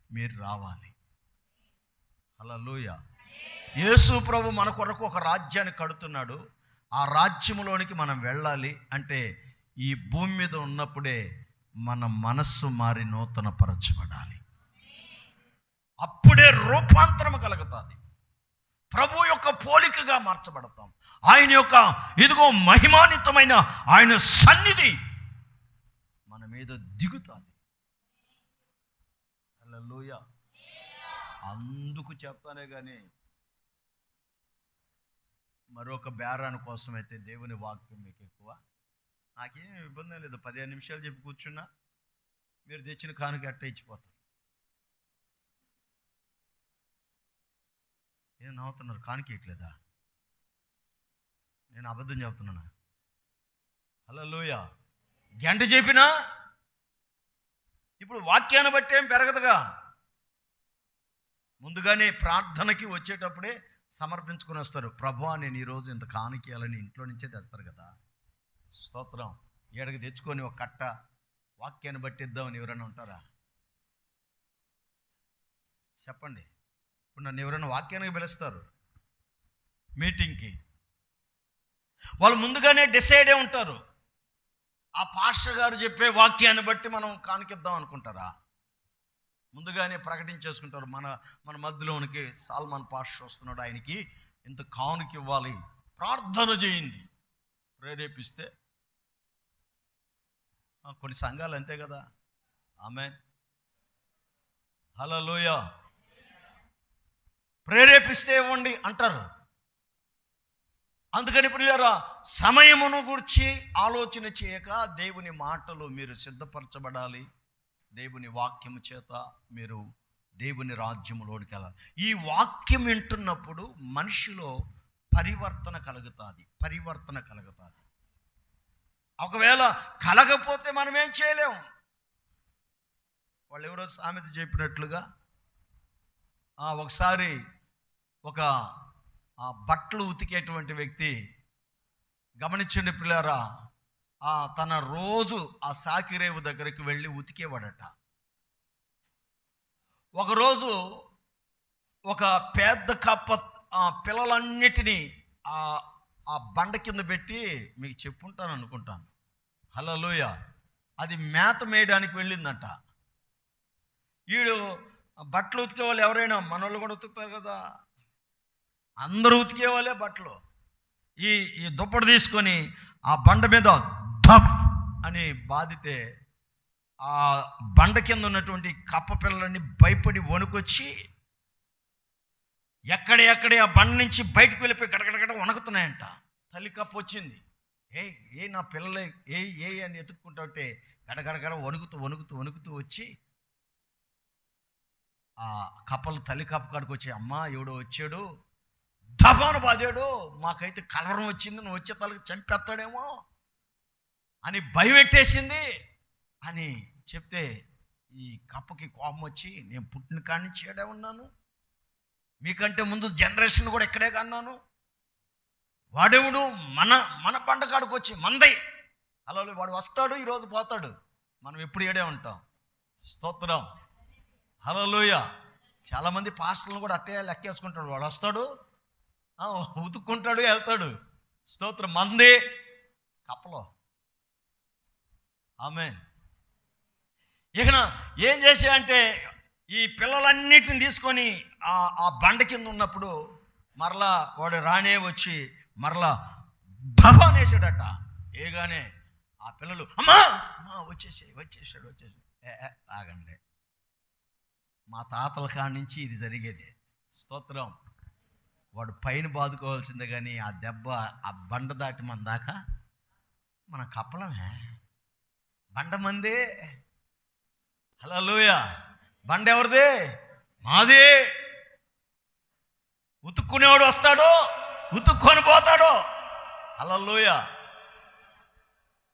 మీరు రావాలి. హల్లెలూయా. యేసు ప్రభు మన కొరకు ఒక రాజ్యాన్ని కడుతున్నాడు. ఆ రాజ్యంలోనికి మనం వెళ్ళాలి అంటే ఈ భూమి మీద ఉన్నప్పుడే మన మనస్సు మారి నూతన పరచబడాలి. అప్పుడే రూపాంతరం కలుగుతుంది. ప్రభు యొక్క పోలికగా మార్చబడతాం. ఆయన యొక్క ఇదిగో మహిమాన్వితమైన ఆయన సన్నిధి మన మీద దిగుతుంది. హల్లెలూయా. అందుకు చెప్తానే కానీ మరొక బేరాని కోసం అయితే దేవుని వాక్యం మీకు ఎక్కువ. నాకేం ఇబ్బంది లేదు, 15 నిమిషాలు చెప్పి కూర్చున్నా మీరు తెచ్చిన కానుక అట్ట ఇచ్చిపోతారు. ఏం నవ్వుతున్నారు? కానుక ఇట్లేదా? నేను అబద్ధం చెప్తున్నానా? హల్లెలూయా. గంట చెప్పినా ఇప్పుడు వాక్యాన్ని బట్టి ఏం పెరగదుగా. ముందుగానే ప్రార్థనకి వచ్చేటప్పుడే సమర్పించుకొని వస్తారు. ప్రభువా నేను ఈరోజు ఇంత కానుకయాలని ఇంట్లో నుంచే తెస్తారు కదా. స్తోత్రం. ఏడకి తెచ్చుకొని ఒక కట్ట వాక్యాన్ని బట్టి ఇద్దామని ఎవరైనా ఉంటారా? చెప్పండి. ఇప్పుడు నన్ను ఎవరైనా వాక్యానికి పిలుస్తారు మీటింగ్కి, వాళ్ళు ముందుగానే డిసైడ్ అయి ఉంటారు. ఆ పాస్టర్ గారు చెప్పే వాక్యాన్ని బట్టి మనం కానుకిద్దాం అనుకుంటారా? ముందుగానే ప్రకటించేసుకుంటారు. మన మధ్యలోనికి సాల్మాన్ పాస్టర్ వస్తున్నాడు, ఆయనకి ఇంత కానుక ఇవ్వాలి, ప్రార్థన చేయింది. ప్రేరేపిస్తే కొన్ని సంఘాలు అంతే కదా. ఆమేన్. హల్లెలూయా. ప్రేరేపిస్తే ఇవ్వండి అంటారు. అందుకని ప్రియులారా, సమయమును గురించి ఆలోచన చేయక దేవుని మాటలు మీరు సిద్ధపరచబడాలి. దేవుని వాక్యము చేత మీరు దేవుని రాజ్యములోనికి వెళ్ళాలి. ఈ వాక్యం వింటున్నప్పుడు మనిషిలో పరివర్తన కలుగుతుంది. ఒకవేళ కలగపోతే మనం ఏం చేయలేము. వాళ్ళు ఎవరో సామెత చెప్పినట్లుగా ఒకసారి ఒక బట్టలు ఉతికేటువంటి వ్యక్తి, గమనించండి పిల్లారా, తన రోజు ఆ సాకిరేవు దగ్గరికి వెళ్ళి ఉతికేవాడట. ఒకరోజు ఒక పెద్ద కప్ప పిల్లలన్నిటినీ ఆ బండ కింద పెట్టి, మీకు చెప్పుంటాను అనుకుంటాను, హల్లెలూయా, అది మేత మేయడానికి వెళ్ళిందట. వీడు బట్టలు ఉతికే వాళ్ళు ఎవరైనా, మనోళ్ళు కూడా ఉతుకుతారు కదా, అందరూ ఉతికే వాళ్ళే బట్టలు. ఈ దుప్పటి తీసుకొని ఆ బండ మీద ధప్ అని బాధితే ఆ బండ కింద ఉన్నటువంటి కప్ప పిల్లలన్నీ భయపడి వణుకొచ్చి ఎక్కడే ఆ బండ నుంచి బయటకు వెళ్ళిపోయి గడగడగడ వణుకుతున్నాయంట. తల్లి కప్ప వచ్చింది, ఏ నా పిల్లలే ఏ అని ఎత్తుక్కుంటా ఉంటే గడగడగడ వణుకుతూ వచ్చి ఆ కప్పలు తల్లి కప్ప కాడికి వచ్చి, అమ్మా ఎవడో వచ్చాడు, దబాను బాదాడు, మాకైతే కలవరం వచ్చింది, నువ్వు వచ్చే తలకి చంపేస్తాడేమో అని భయం పెట్టేసింది అని చెప్తే, ఈ కప్పకి కోపం వచ్చి, నేను పుట్టిన కాడి నుంచి ఏడే ఉన్నాను, మీకంటే ముందు జనరేషన్ కూడా ఇక్కడే కన్నాను, వాడెవడు మన పండగాడికి వచ్చి మందై అలా వాడు వస్తాడు, ఈరోజు పోతాడు, మనం ఎప్పుడు ఏడే ఉంటాం. స్తోత్రం. హల్లెలూయా. చాలామంది పాస్టర్లను కూడా అట్టే లెక్కేసుకుంటాడు, వాడు వస్తాడు, ఉతుక్కుంటాడు, వెళ్తాడు. స్తోత్రం. మంది కప్పలో. ఆమేన్. ఇక ఏం చేశాయంటే, ఈ పిల్లలన్నిటిని తీసుకొని ఆ బండ కింద ఉన్నప్పుడు మరలా వాడు రానే వచ్చి మరలా దబానేసాడట. ఏగానే ఆ పిల్లలు అమ్మా వచ్చేసాడు. ఆగండి, మా తాతల కాడి నుంచి ఇది జరిగేది. స్తోత్రం. వాడు పైన బాదుకోవాల్సిందే, కానీ ఆ దెబ్బ ఆ బండ దాటి మన దాకా మన కప్పలమే. బండ మంది. హల్లెలూయా. బండ ఎవరిది? మాది. ఉతుక్కునేవాడు వస్తాడు, ఉతుక్కొని పోతాడు. హల్లెలూయా.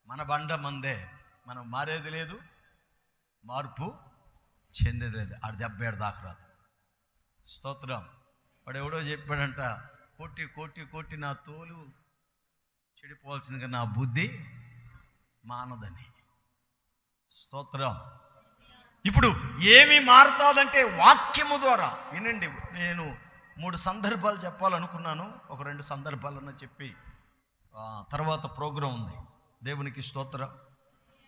మన బండ మందే, మనం మారేది లేదు, మార్పు చెందేది లేదు. ఆడి దెబ్బ ఏడు దాకా రాదు. స్తోత్రం. వాడు ఎవడో చెప్పాడంట, కొట్టి నా తోలు చెడిపోవాల్సిందిగా నా బుద్ధి మానదని. స్తోత్రం. ఇప్పుడు ఏమి మారుతుందంటే వాక్యము ద్వారా. వినండి, నేను 3 సందర్భాలు చెప్పాలనుకున్నాను, ఒక 2 సందర్భాలన్నా చెప్పి తర్వాత ప్రోగ్రాం ఉంది. దేవునికి స్తోత్రం.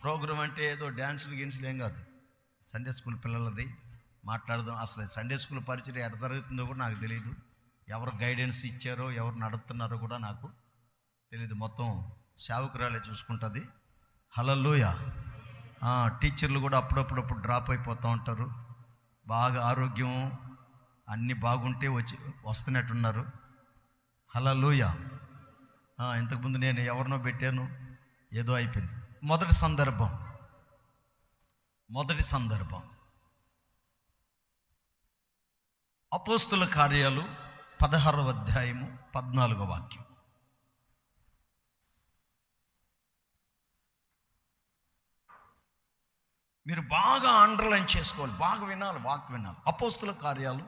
ప్రోగ్రాం అంటే ఏదో డ్యాన్సులు గిన్సులు ఏం కాదు, సండే స్కూల్ పిల్లలది మాట్లాడదాం. అసలు సండే స్కూల్ పరిచయం ఎక్కడ జరుగుతుందో కూడా నాకు తెలియదు, ఎవరు గైడెన్స్ ఇచ్చారో ఎవరు నడుపుతున్నారో కూడా నాకు తెలియదు. మొత్తం సేవకురాలే చూసుకుంటుంది. హల్లెలూయా. టీచర్లు కూడా అప్పుడప్పుడు డ్రాప్ అయిపోతూ ఉంటారు. బాగా ఆరోగ్యం అన్నీ బాగుంటే వస్తున్నట్టున్నారు. హల్లెలూయా. ఇంతకుముందు నేను ఎవరినో పెట్టాను, ఏదో అయిపోయింది. మొదటి సందర్భం అపోస్తుల కార్యాలు 16వ అధ్యాయము 14వ వాక్యం. మీరు బాగా అండర్లైన్ చేసుకోవాలి, బాగా వినాలి, వాక్యం వినాలి. అపోస్తుల కార్యాలు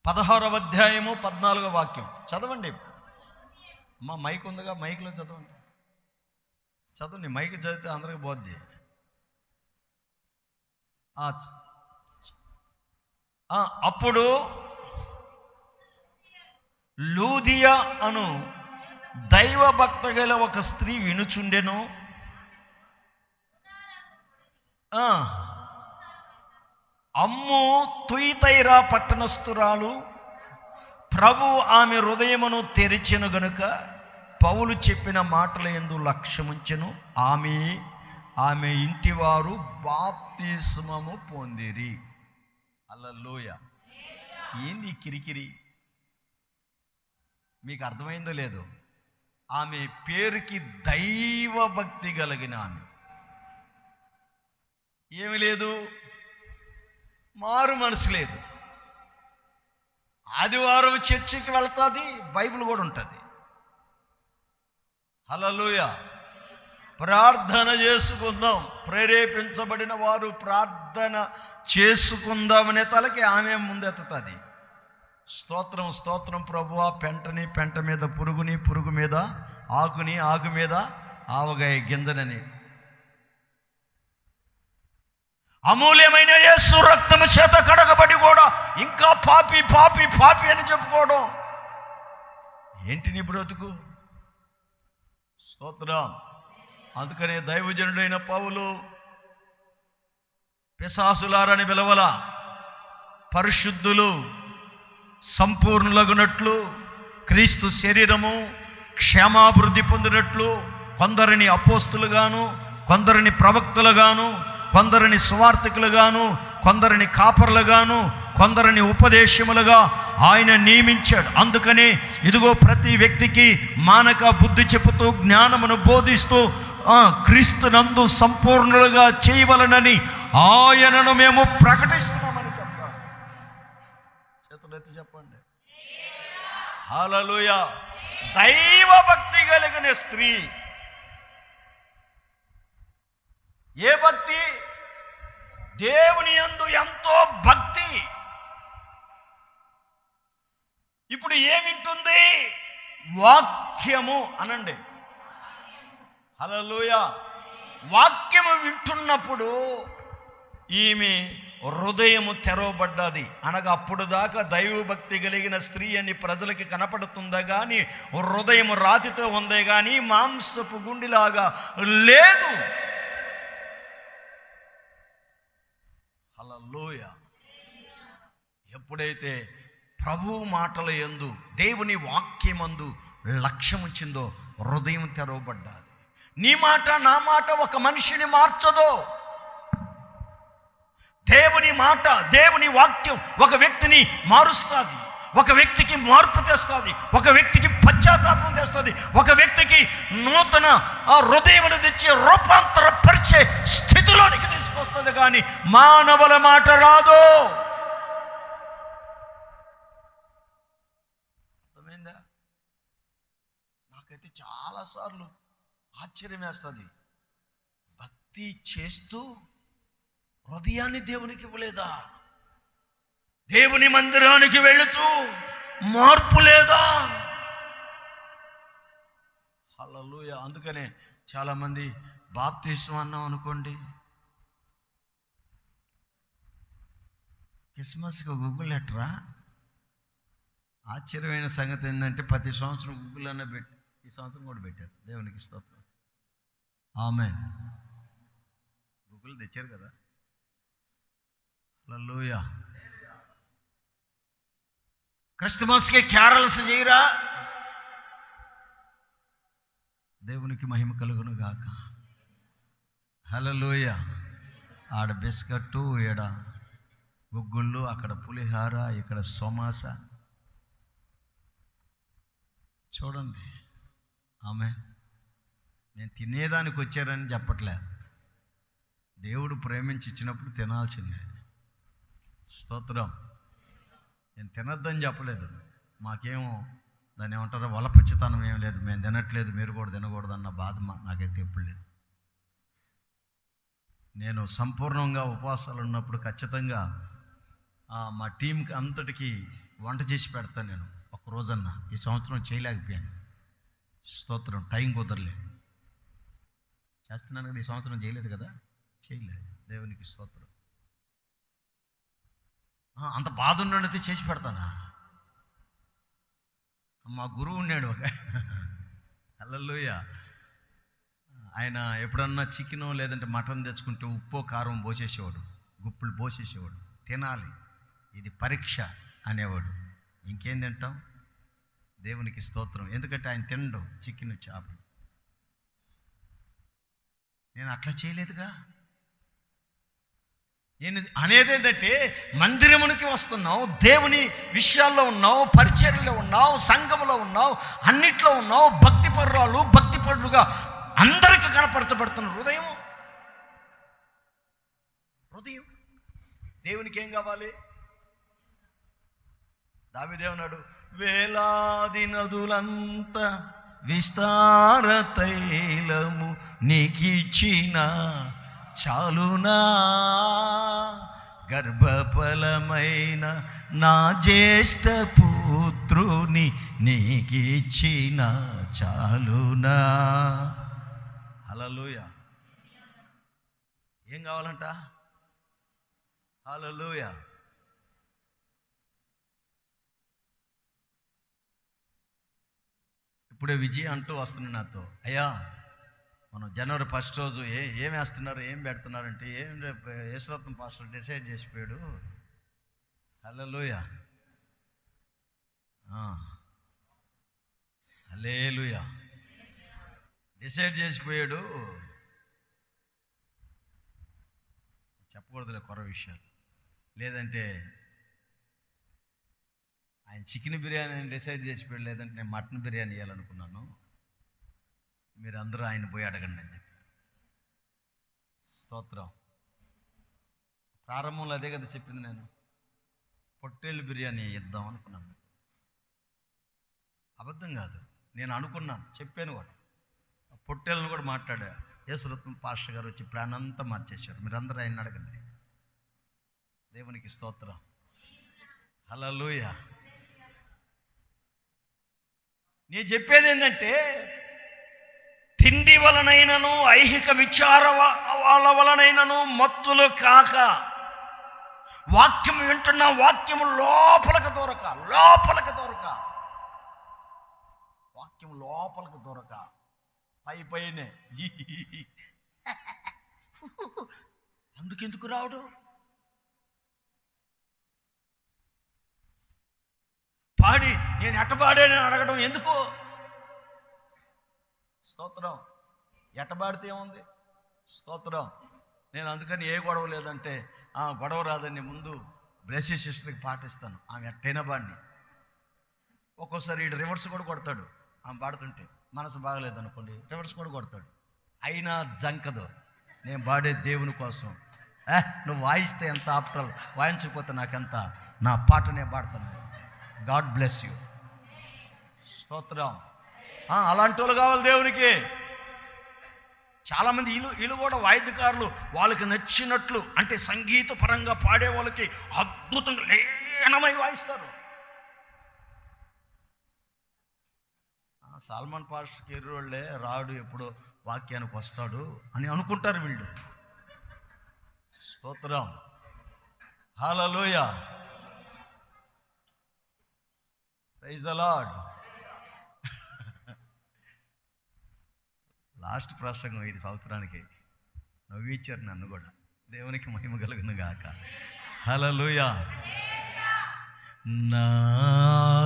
16వ అధ్యాయము 14వ వాక్యం చదవండి. అమ్మ మైక్ ఉందిగా, మైక్లో చదవండి. చదవండి, మైక్ చదివితే అందరికి పోద్ది. అప్పుడు లూదియా అను దైవభక్త గల ఒక స్త్రీ వినుచుండెను. అమ్ము తుయితైరా పట్టణస్థురాలు, ప్రభు ఆమె హృదయమును తెరిచెను గనుక పౌలు చెప్పిన మాటల యందు లక్ష్యముంచెను. ఆమె ఇంటివారు బాప్తిస్మము పొందిరి. హల్లెలూయా. ఏంది కిరికిరి? మీకు అర్థమైందో లేదో? ఆమె పేరుకి దైవభక్తి కలిగిన ఆమె. ఏమి లేదు, మారు మనసు లేదు. ఆదివారం చర్చికి వెళ్తుంది, బైబిల్ కూడా ఉంటుంది. హల్లెలూయా. ప్రార్థన చేసుకుందాం, ప్రేరేపించబడిన వారు ప్రార్థన చేసుకుందామనే తలకి ఆమె ముందెత్తుతుంది. స్తోత్రం స్తోత్రం ప్రభువా, పెంట మీద పురుగుని, పురుగు మీద ఆకుని, ఆకు మీద ఆవగాయ గింజనని. అమూల్యమైన యేసు రక్తము చేత కడగబడి కూడా ఇంకా పాపి పాపి పాపి అని చెప్పుకోవడం ఏంటి నీ బ్రతుకు? స్తోత్రం. అందుకనే దైవజనుడైన పౌలు పిశాసులారని పిలవల, పరిశుద్ధులు సంపూర్ణులగునట్లు క్రీస్తు శరీరము క్షేమాభివృద్ధి పొందినట్లు కొందరిని అపోస్తులుగాను, కొందరిని ప్రవక్తలుగాను, కొందరిని సువార్తికులుగాను, కొందరిని కాపరులుగాను, కొందరిని ఉపదేశములుగా ఆయన నియమించాడు. అందుకని ఇదిగో ప్రతి వ్యక్తికి మానక బుద్ధి చెప్పుతూ జ్ఞానమును బోధిస్తూ క్రీస్తునందు సంపూర్ణులుగా చేయవలనని ఆయనను మేము ప్రకటిస్తున్నామని చెప్పాలి. చేతులెత్తి చెప్పండి. హల్లెలూయా. దైవ భక్తి కలిగిన స్త్రీ. ఏ భక్తి? దేవుని యందు ఎంతో భక్తి. ఇప్పుడు ఏమింటుంది? వాక్యము అనండి. హల్లెలూయా. వాక్యము వింటున్నప్పుడు ఈమె హృదయము తెరవబడ్డది. అనగా అప్పుడు దాకా దైవభక్తి కలిగిన స్త్రీ అని ప్రజలకి కనపడుతుందా కానీ హృదయము రాతితో ఉందే కానీ మాంసపు గుండిలాగా లేదు. హల్లెలూయా. ఎప్పుడైతే ప్రభువు మాటల యందు, దేవుని వాక్యమందు లక్ష్యముంచిందో హృదయం తెరవబడ్డాది. నీ మాట నా మాట ఒక మనిషిని మార్చదో. దేవుని మాట, దేవుని వాక్యం ఒక వ్యక్తిని మారుస్తుంది, ఒక వ్యక్తికి మార్పు తెస్తుంది, ఒక వ్యక్తికి పశ్చాత్తాపం తెస్తుంది, ఒక వ్యక్తికి నూతన హృదయమును తెచ్చి రూపాంతర పరిచే స్థితిలోనికి తీసుకొస్తుంది. కానీ మానవుల మాట రాదు. అర్థమైందా? నాకైతే చాలాసార్లు ఆశ్చర్యం వేస్తుంది. భక్తి చేస్తూ హృదయాన్ని దేవునికి ఇవ్వలేదా? దేవుని మందిరానికి వెళుతూ మార్పు లేదా? హల్లెలూయా. అందుకనే చాలామంది బాప్తిస్మం అన్నాం అనుకోండి, క్రిస్మస్కి గూగుల్ లెటరా. ఆశ్చర్యమైన సంగతి ఏంటంటే ప్రతి సంవత్సరం గూగుల్ అన్న పెట్టి ఈ సంవత్సరం కూడా పెట్టారు. దేవునికి స్తోత్రం. ఆమేన్. గూగుల్ తెచ్చారు కదా. హల్లెలూయా. క్రిస్మస్కి క్యారల్స్ చేయరా? దేవునికి మహిమ కలుగును గాక. హల్లెలూయా. ఆడ బిస్కట్టు, ఈడ గుగ్గుళ్ళు, అక్కడ పులిహార, ఇక్కడ సోమాస. చూడండి, ఆమె నేను తినేదానికి వచ్చారని చెప్పట్లే, దేవుడు ప్రేమించి ఇచ్చినప్పుడు తినాల్సిందే. స్తోత్రం. నేను తినొద్దని చెప్పలేదు, మాకేమో దాన్ని ఏమంటారో వలపచ్చితనం ఏం లేదు, మేము తినట్లేదు మీరు కూడా తినకూడదు అన్న బాధ నాకైతే ఎప్పుడు లేదు. నేను సంపూర్ణంగా ఉపవాసాలు ఉన్నప్పుడు ఖచ్చితంగా మా టీంకి అంతటికి వంట చేసి పెడతాను. నేను ఒక రోజన్నా ఈ సంవత్సరం చేయలేకపోయాను. స్తోత్రం, టైం కుదరలేదు. చేస్తున్నాను కదా, ఈ సంవత్సరం చేయలేదు కదా, చేయలేదు. దేవునికి స్తోత్రం. అంత బాధ ఉన్నది చేసి పెడతానా? మా గురువు ఉన్నాడు ఒక, హల్లెలూయా. ఆయన ఎప్పుడన్నా చికెను లేదంటే మటన్ తెచ్చుకుంటే ఉప్పు కారం పోసేసేవాడు, గుప్పులు పోసేసేవాడు. తినాలి, ఇది పరీక్ష అనేవాడు. ఇంకేం తింటాం? దేవునికి స్తోత్రం. ఎందుకంటే ఆయన తినడు చికెన్ చేపలు. నేను అట్లా చేయలేదుగా. నేను అనేది ఏంటంటే, మందిరమునికి వస్తున్నావు, దేవుని విషయాల్లో ఉన్నావు, పరిచర్యలో ఉన్నావు, సంఘములో ఉన్నావు, అన్నిట్లో ఉన్నావు, భక్తి పరురాలు భక్తి పరులుగా అందరికీ కనపరచబడుతున్న హృదయం దేవునికి ఏం కావాలి? దావీదేవనాడు, వేలాది నదులంత విస్తార తైలము నీకిచ్చిన చాలునా, గర్భఫలమైన నా జ్యేష్ఠ పుత్రుని నీకిచ్చిన చాలునా. హల్లెలూయా. ఏం కావాలంట? హల్లెలూయా. ఇప్పుడే విజయ్ అంటూ వస్తున్నాడు నాతో, అయ్యా మనం జనవరి 1 రోజు ఏం వేస్తున్నారు, ఏం పెడుతున్నారంటే, ఏం యేసురత్నం పాస్టర్ డిసైడ్ చేసిపోయాడు. హల్లెలూయా, హల్లెలూయా. డిసైడ్ చేసిపోయాడు. చెప్పకూడదులే కొర విషయాలు, లేదంటే ఆయన చికెన్ బిర్యానీ డిసైడ్ చేసిపోయాడు, లేదంటే నేను మటన్ బిర్యానీ ఇవ్వాలనుకున్నాను, మీరు అందరూ ఆయన పోయి అడగండి అని చెప్పి. స్తోత్రం. ప్రారంభంలో అదే కదా చెప్పింది, నేను పొట్టేళ్ళు బిర్యానీ ఇద్దాం అనుకున్నాను. అబద్ధం కాదు, నేను అనుకున్నాను, చెప్పాను కూడా. పొట్టేళ్ళను కూడా మాట్లాడా. యేసురత్నం పాస్టర్ గారు వచ్చి ప్లాన్ అంతా మార్చేశారు. మీరు అందరూ ఆయన అడగండి. దేవునికి స్తోత్రం. హల్లెలూయా. నేను చెప్పేది ఏంటంటే, తిండి వలనైనను ఐహిక విచార వాళ్ళ వలనైనను మత్తులు కాక, వాక్యం వింటున్న వాక్యము లోపలికి దొరక, వాక్యం లోపలికి దొరక, పైనే అందుకెందుకు రావడు? పాడి నేను ఎట్టబాడని అడగడం ఎందుకు? స్తోత్రం. ఎట్టబాడితే ఏముంది? స్తోత్రం. నేను అందుకని ఏ గొడవ లేదంటే, గొడవ రాదని ముందు బ్రెసీ సిస్టర్కి పాటిస్తాను. ఆమె ఎట్టైనా బాడిని. ఒక్కోసారి వీడు రివర్స్ కూడా కొడతాడు. ఆమె పాడుతుంటే మనసు బాగలేదు అనుకోండి, రివర్స్ కూడా కొడతాడు. అయినా జంకదు. నేను పాడే దేవుని కోసం. నువ్వు వాయిస్తే ఎంత, ఆఫ్టర్ వాయించకపోతే నాకెంత, నా పాటనే పాడతాను. God bless you. స్తోత్రం. అలాంటి వాళ్ళు కావాలి దేవునికి. చాలామంది వీళ్ళు కూడా వాయిద్యకారులు, వాళ్ళకి నచ్చినట్లు, అంటే సంగీత పరంగా పాడే వాళ్ళకి అద్భుతంగా లీనమై వాయిస్తారు. సల్మాన్ పాస్టర్కి ఎర్రోళ్ళే రాడు, ఎప్పుడో వాక్యానికి వస్తాడు అని అనుకుంటారు వీళ్ళు. స్తోత్రం. Hallelujah. Praise the Lord. Last ప్రసంగం ఈ సంవత్సరానికి, నవ్వించారు నన్ను కూడా. దేవునికి మహిమ కలుగును గాక. హల్లెలూయా.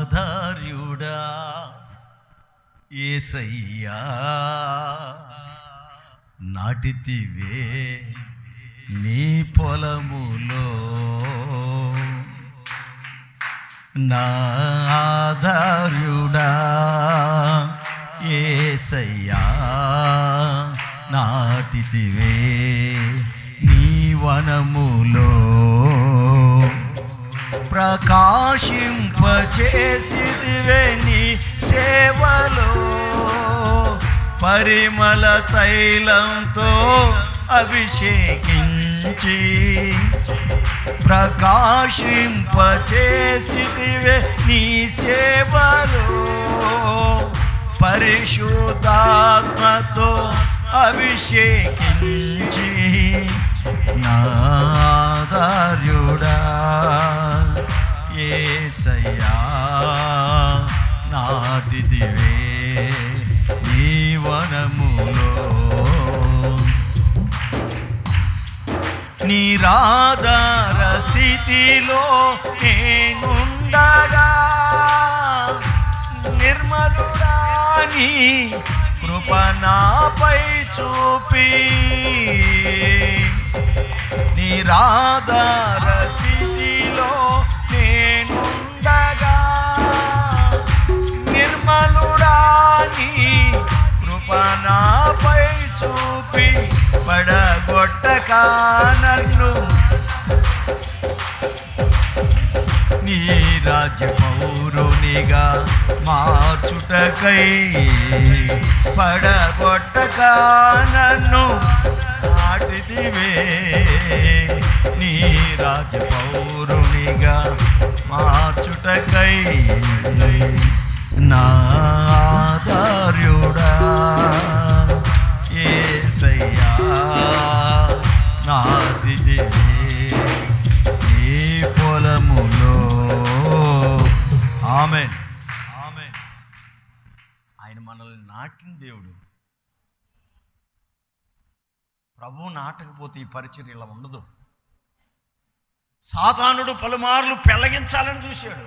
నాధార్యుడా యేసయ్యా, నాటితివే నీ పొలములో, నాధార్యుడా యేసయ్యా నాటితివే నీ వనములో, ప్రకాశింపచేసిదివే నీ సేవలో, పరిమళ తైలంతో అభిషేకించి ప్రకాశింపచేసిదివే నీ సేవలో, పరిశుద్ధాత్మతో అభిషేకించి నాదార్యుడా యేసయ్యా నాటిదివే నీ వనములో, నిరాధార స్థితిలో నేనుండగా నిర్మలుడా నీ కృప నాపై చూపి, నిరాధార స్థితిలో నేనుండగా నిర్మలుడా నీ కృప నాపై చూపి, పడగొట్టక నన్ను నీ రాజ్య పౌరునిగా మార్చుటకై, పడగొట్టక నన్ను నాటిదివే నీ రాజ్య పౌరునిగా మార్చుటకై, నా ఆధార్యుడా యేసయ్యా నాటిదివే నీ పొలములో. ఆమేన్. ఆమేన్. ఆయన మనల్ని నాటిన దేవుడు. ప్రభువు నాటకపోతే ఈ పరిచర్య ఇలా ఉండదు. సాతానుడు పలుమార్లు పెళ్లగించాలని చూశాడు.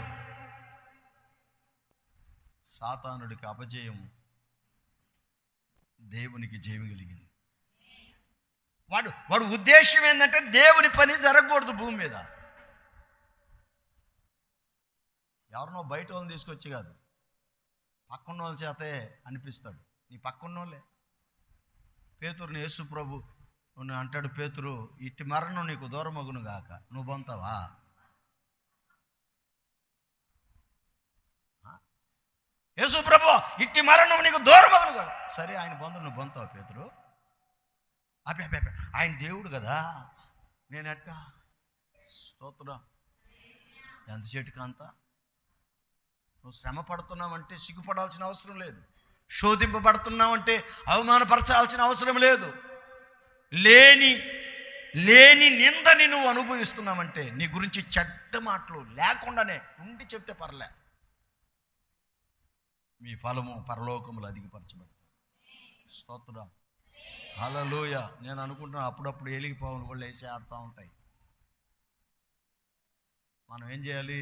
సాతానుడికి అపజయం, దేవునికి జయం కలిగింది. వాడు ఉద్దేశం ఏంటంటే దేవుని పని జరగకూడదు భూమి మీద. ఎవరినో బయట వాళ్ళని తీసుకొచ్చి కాదు, పక్కన్న వాళ్ళ చేతే అనిపిస్తాడు. నీ పక్కన్న వాళ్ళే. పేతురుని యేసు ప్రభు అంటాడు, పేతురు ఇట్టి మరణం నీకు దూరమగును గాక, నువ్వు పొంతావా? యేసు ప్రభు ఇట్టి మరణం నీకు దూరమగును గాక. సరే, ఆయన పొంద, నువ్వు పొంతావా పేతురు? అబ్బే ఆయన దేవుడు కదా, నేనెట్టా? స్తోత్రం. ఎంత చెట్టుకు అంత? నువ్వు శ్రమ పడుతున్నావంటే సిగ్గుపడాల్సిన అవసరం లేదు. శోధింపబడుతున్నావంటే అవమానపరచాల్సిన అవసరం లేదు. లేని నిందని నువ్వు అనుభవిస్తున్నావంటే నీ గురించి చెడ్డ మాటలు లేకుండానే ఉండి చెప్తే పర్లే, మీ ఫలము పరలోకములు అధికపరచబడతాయి. స్తోత్రం. హల్లెలూయ. నేను అనుకుంటున్నా అప్పుడప్పుడు ఏలిగిపోవని కూడా వేసి ఆడుతూ ఉంటాయి. మనం ఏం చేయాలి?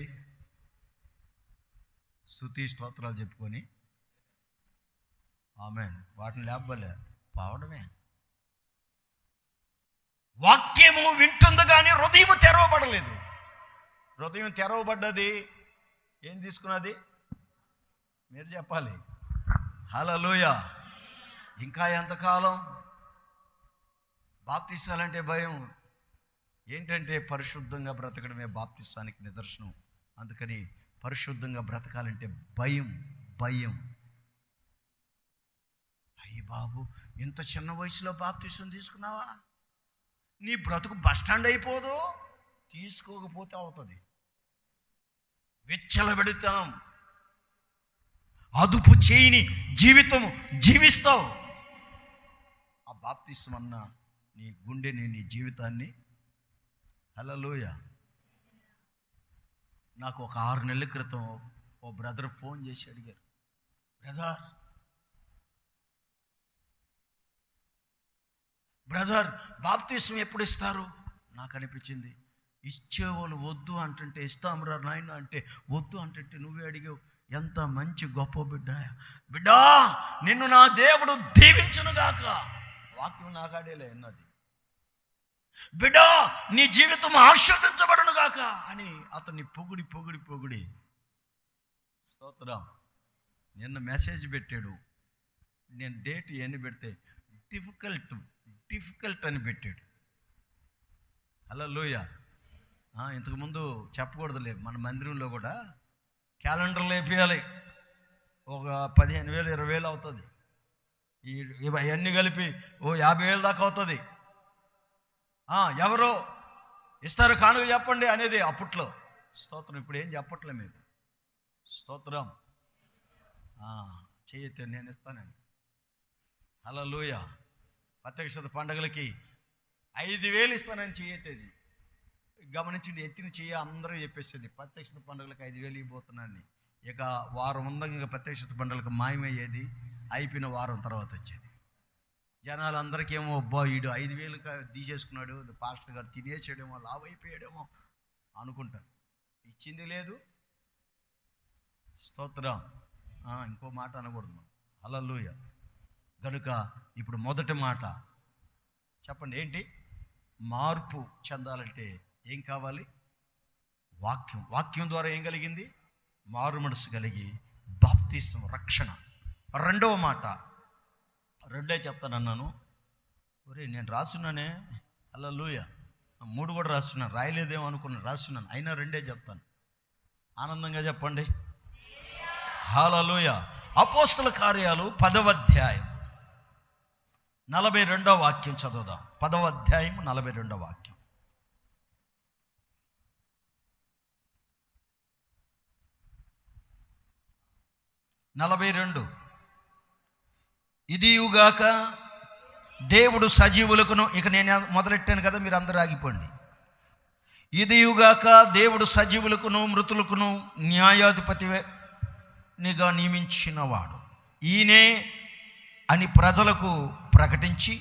స్తుతి స్తోత్రాలు చెప్పుకొని ఆమేన్ వాటిని లేపలే పోవడమే. వాక్యము వింటుంది కానీ హృదయం తెరవబడలేదు. హృదయం తెరవబడ్డది ఏం తీసుకున్నది? మీరు చెప్పాలి. హల్లెలూయ. ఇంకా ఎంతకాలం? బాప్తిసాలంటే భయం. ఏంటంటే పరిశుద్ధంగా బ్రతకడమే బాప్తిసానికి నిదర్శనం. అందుకని పరిశుద్ధంగా బ్రతకాలంటే భయం. అయ్యి బాబు, ఇంత చిన్న వయసులో బాప్తిసం తీసుకున్నావా? నీ బ్రతుకు బస్టాండ్ అయిపోదు. తీసుకోకపోతే అవుతుంది. విచ్చలబెడతాం, అదుపు చేయని జీవితము జీవిస్తావు. ఆ బాప్తిసం అన్న నీ గుండెని, నీ జీవితాన్ని. హల్లెలూయ. నాకు ఒక 6 నెలల క్రితం ఓ బ్రదర్ ఫోన్ చేసి అడిగారు, బ్రదర్ బాప్తిసం ఎప్పుడు ఇస్తారు? నాకు అనిపించింది, ఇచ్చేవాళ్ళు వద్దు అంటుంటే ఇస్తాంరా నాయన అంటే వద్దు అంటుంటే నువ్వే అడిగావు. ఎంత మంచి గొప్ప బిడ్డా, నిన్ను నా దేవుడు దీవించునుగాక. వాక్యం నాకాడేలే అన్నది. బిడ్డా, నీ జీవితం ఆశీర్వదించబడును గాక అని అతన్ని పొగిడి స్తోత్రం. నిన్న మెసేజ్ పెట్టాడు, నేను డేట్ ఎన్ని పెడితే డిఫికల్ట్ అని పెట్టాడు. హల్లెలూయా. ఇంతకుముందు చెప్పకూడదులే, మన మందిరంలో కూడా క్యాలెండర్లు వేపియాలి. ఒక 15,000 20,000 అవుతుంది. ఇవన్నీ కలిపి 50,000 దాకా అవుతుంది. ఎవరో ఇస్తారు కానుక చెప్పండి అనేది అప్పట్లో. స్తోత్రం. ఇప్పుడు ఏం చెప్పట్లే మీరు. స్తోత్రం. చేయతే నేను ఇస్తానండి. హల్లెలూయా. ప్రత్యక్షత పండుగలకి 5,000 ఇస్తానని చేయతేది గమనించండి. ఎత్తిన చెయ్యి అందరూ చెప్పేసేది ప్రత్యక్షత పండుగలకు 5,000 ఇవ్వబోతున్నాను. ఇక వారం ఉందాక ఇంకా ప్రత్యక్షత పండుగలకు మాయమయ్యేది. అయిపోయిన వారం తర్వాత వచ్చేది. జనాలందరికీ ఏమో వీడు 5,000 తీసేసుకున్నాడు, పాస్టర్ గారు తినేసాడేమో, లావ్ అయిపోయాడేమో అనుకుంటారు. ఇచ్చింది లేదు. స్తోత్రం. ఇంకో మాట అనకూడదు. హల్లెలూయా. కనుక ఇప్పుడు మొదటి మాట చెప్పండి ఏంటి? మార్పు చెందాలంటే ఏం కావాలి? వాక్యం. వాక్యం ద్వారా ఏం కలిగింది? మారు మనసు కలిగి బాప్తిస్మం, రక్షణ. రెండవ మాట, రెండే చెప్తానన్నాను. నేను రాస్తున్నానే. హల్లెలూయా. 3 కూడా రాస్తున్నాను, రాయలేదేమో అనుకున్నాను, రాస్తున్నాను. అయినా 2 చెప్తాను. ఆనందంగా చెప్పండి. హల్లెలూయా. అపోస్తల కార్యాలు 10వ అధ్యాయం 42వ వాక్యం చదువుదాం. 10వ అధ్యాయం 42వ వాక్యం. ఇదియుగాక దేవుడు సజీవులకును, ఇక నేను మొదలెట్టాను కదా, మీరు అందరూ ఆగిపోండి. ఇదియుగాక దేవుడు సజీవులకును మృతులకును న్యాయాధిపతినిగా నియమించినవాడు ఈయనే అని ప్రజలకు ప్రకటించి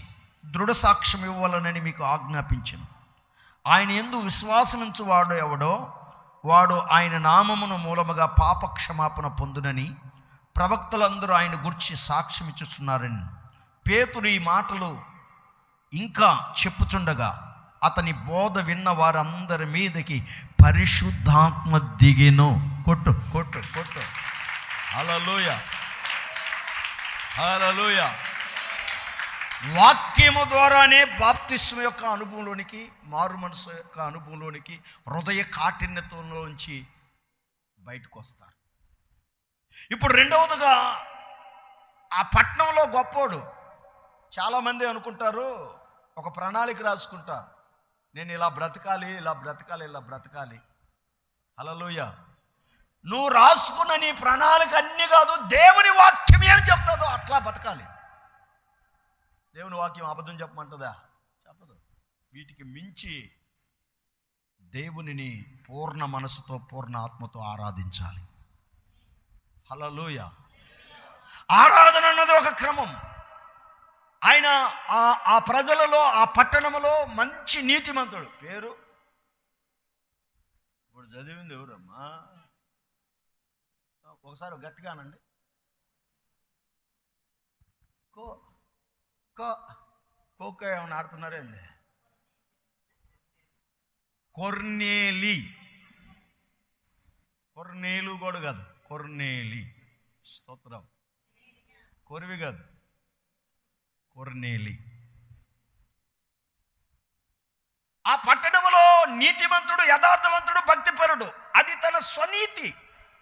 దృఢ సాక్ష్యం ఇవ్వాలనని మీకు ఆజ్ఞాపించను. ఆయన యందు విశ్వాసముంచువాడు ఎవడో వాడు ఆయన నామమును మూలముగా పాపక్షమాపణ పొందునని ప్రవక్తలందరూ ఆయన గురించి సాక్ష్యం ఇచ్చుచున్నారని. పేతురు ఈ మాటలు ఇంకా చెప్పుచుండగా అతని బోధ విన్న వారందరి మీదకి పరిశుద్ధాత్మ దిగెను. కొట్టు కొట్టు కొట్టు. హల్లెలూయా. హల్లెలూయా. వాక్యము ద్వారానే బాప్తిస్మ యొక్క అనుభవంలోనికి, మారు మనసు యొక్క అనుభవంలోనికి, హృదయ కాఠిన్యతలోంచి బయటకు వస్తారు. ఇప్పుడు రెండవదిగా ఆ పట్టణంలో గొప్పోడు. చాలామంది అనుకుంటారు, ఒక ప్రణాళిక రాసుకుంటారు, నేను ఇలా బ్రతకాలి, ఇలా బ్రతకాలి, ఇలా బ్రతకాలి. హల్లెలూయా. నువ్వు రాసుకున్న నీ ప్రణాళిక అన్నీ కాదు, దేవుని వాక్యం ఏం చెప్తుందో అట్లా బతకాలి. దేవుని వాక్యం అబద్ధం చెప్పమంటుందా? చెప్పదు. వీటికి మించి దేవునిని పూర్ణ మనసుతో, పూర్ణ ఆత్మతో ఆరాధించాలి. హల్లెలూయా. ఆరాధన అన్నది ఒక క్రమం. ఆయన ఆ ప్రజలలో, ఆ పట్టణంలో మంచి నీతిమంతుడు. పేరు ఇప్పుడు చదివింది ఎవరమ్మా? ఒకసారి గట్టిగానండి. కోక ఏమైనా ఆడుతున్నారేంది? కొర్నేలు కూడా కాదు, కొర్నేలి. స్తోత్రం. కొరివి కాదు, కొర్నేలి. ఆ పట్టణంలో నీతిమంతుడు, యథార్థవంతుడు, భక్తిపరుడు. అది తన స్వనీతి,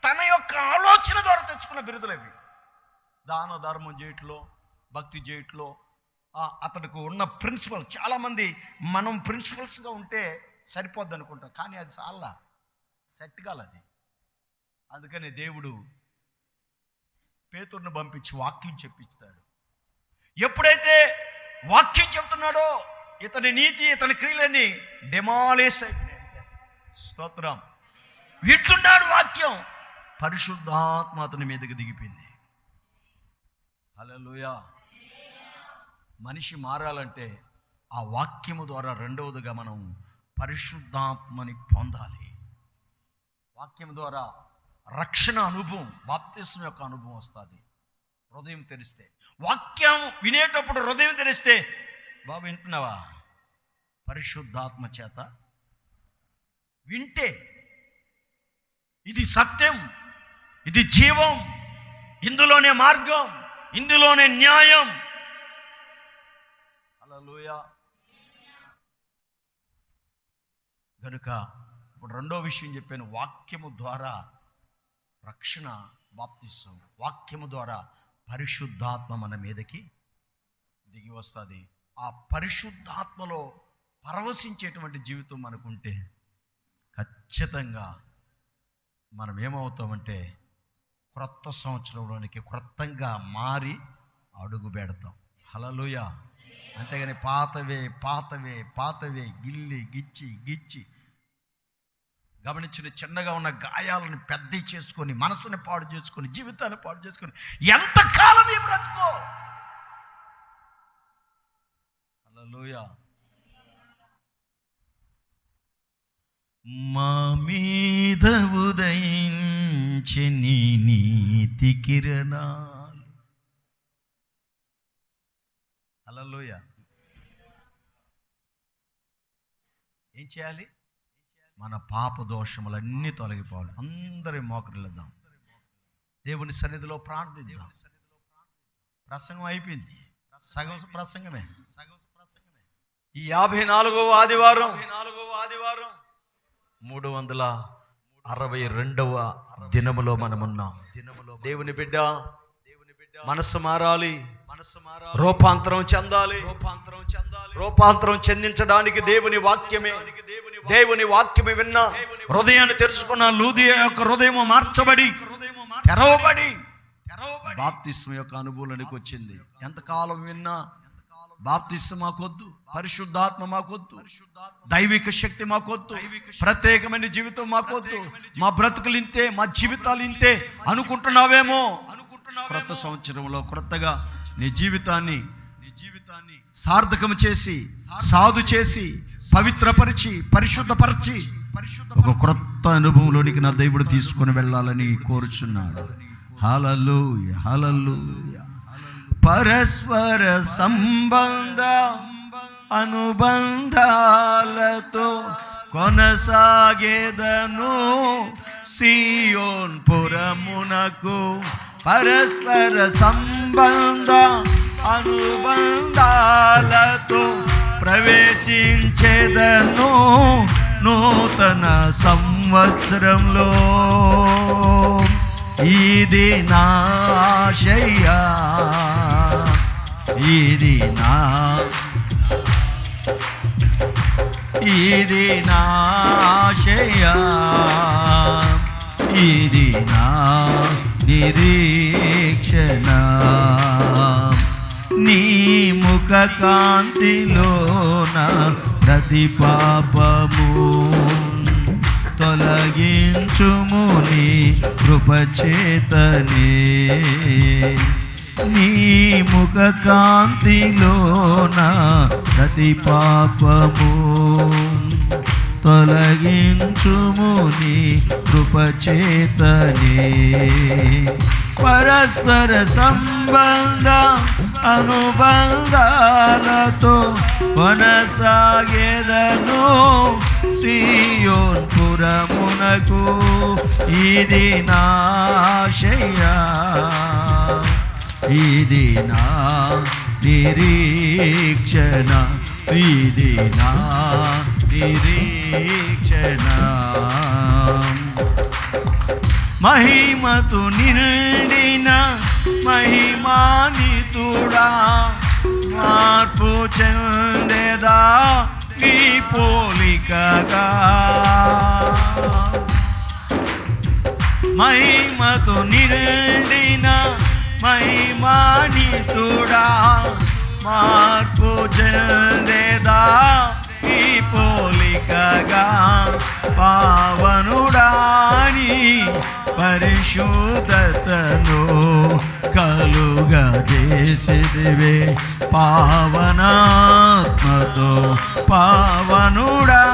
తన యొక్క ఆలోచన ద్వారా తెచ్చుకున్న బిరుదులవి. దాన ధర్మం చేయట్లో, భక్తి చేయట్లో అతనికి ఉన్న ప్రిన్సిపల్. చాలామంది మనం ప్రిన్సిపల్స్గా ఉంటే సరిపోద్ది అనుకుంటాం, కానీ అది చాలా సెట్ కాలది. అందుకని దేవుడు పేతురుని పంపించి వాక్యం చెప్పించుతాడు. ఎప్పుడైతే వాక్యం చెప్తున్నాడో ఇతని నీతి, ఇతని క్రియలన్నీ డెమాలిష్ అయిపోయాయి. స్తోత్రం. వింటున్నాడు వాక్యం, పరిశుద్ధాత్మ అతని మీదకి దిగిపోయింది. హల్లెలూయా. మనిషి మారాలంటే ఆ వాక్యము ద్వారా రెండవదిగా మనం పరిశుద్ధాత్మని పొందాలి. వాక్యం ద్వారా రక్షణ అనుభవం, బాప్తిస్మ యొక్క అనుభవం వస్తుంది. హృదయం తెరిస్తే, వాక్యం వినేటప్పుడు హృదయం తెరిస్తే, బాబు వింటున్నావా? పరిశుద్ధాత్మ చేత వింటే ఇది సత్యం, ఇది జీవం, ఇందులోనే మార్గం, ఇందులోనే న్యాయం. హల్లెలూయా. కనుక ఇప్పుడు రెండో విషయం చెప్పాను, వాక్యము ద్వారా రక్షణ, బాప్తిసం. వాక్యము ద్వారా పరిశుద్ధాత్మ మన మీదకి దిగి వస్తుంది. ఆ పరిశుద్ధాత్మలో పరవశించేటువంటి జీవితం మనకుంటే ఖచ్చితంగా మనం ఏమవుతామంటే క్రొత్త సంవత్సరంలోనికి క్రొత్తగా మారి అడుగు పెడతాం. హల్లెలూయా. అంతేగాని పాతవే పాతవే పాతవే గిల్లి గిచ్చి గిచ్చి గమనించిన చిన్నగా ఉన్న గాయాలను పెద్ద చేసుకొని, మనసుని పాడు చేసుకొని, జీవితాన్ని పాడు చేసుకొని ఎంతకాలం ఈ బ్రతుకో. హల్లెలూయా. మా మీద ఉదయించి నీ నీతి కిరణాలు. హల్లెలూయా. ఏం చేయాలి? మన పాప దోషములన్నీ తొలగిపోవాలి. అందరి మోకరిల్లుద్దాం, దేవుని సన్నిధిలో ప్రార్థిద్దాం. ప్రసంగం అయిపోయింది, సగం ప్రసంగమే. ఈ 54వ ఆదివారం 362వ దినములో మనమున్నాం. దేవుని బిడ్డ మనసు మారాలి, రూపాంతరం చెందాలి. రూపాంతరం చెందించడానికి దేవుని వాక్యమే విన్నా హృదయాన్ని తెరుచుకున్న లూదియా యొక్క హృదయం మార్చబడి తెరవబడి బాప్తిస్మ యొక్క అనుభూతికి వచ్చింది. ఎంతకాలం విన్నా బాప్తిస్మ మాకొద్దు, పరిశుద్ధాత్మ మాకొద్దు, దైవిక శక్తి మాకొద్దు, ప్రత్యేకమైన జీవితం మాకొద్దు, మా బ్రతుకులు ఇంతే, మా జీవితాలు ఇంతే అనుకుంటున్నావేమో. క్రొత్త సంవత్సరంలో క్రొత్తగా నీ జీవితాన్ని సార్థకం చేసి, సాధు చేసి, పవిత్రపరిచి, పరిశుద్ధపరిచి ఒక క్రొత్త అనుభవంలోనికి నా దేవుడు తీసుకొని వెళ్ళాలని కోరుచున్నాడు. హల్లెలూయా, హల్లెలూయా. పరస్పర సంబంధ అనుబంధాలతో కొనసాగేదను సియోన్ పురమునకు. పరస్పర సంబంధ అనుబంధాలతో ప్రవేశించేదను నూతన సంవత్సరంలో. ఇది నా ఆశయ, ఇది నా ఆశయ, ఇది నా నిరీక్షణ. నీ ముఖ కాంతిలోన ప్రతి పాపము తొలగించుము నీ కృపచేతనే. నీ ముఖ కాంతిలోన ప్రతి పాపము తొలగించుము నీ కృపచేతనే. పరస్పర సంబంధ అనుబంధాలతో కొనసాగేదను సియోన్ పురమునకు. ఇది నా ఆశయ, ఇది నా నిరీక్షణ, ఇది నా నిరీక్షణ. మహిమతు నిండిన మహిమానితుడా, మార్పు చెందేదా నీ పోలికగా. మహిమతు నిండిన మహిమానితుడా, మార్పు చెందేదా నీ పోలికగా. పావనుడాని పరిశుద్ధతను కలుగజేసిదివే, పావనాత్మతో పావనుడా.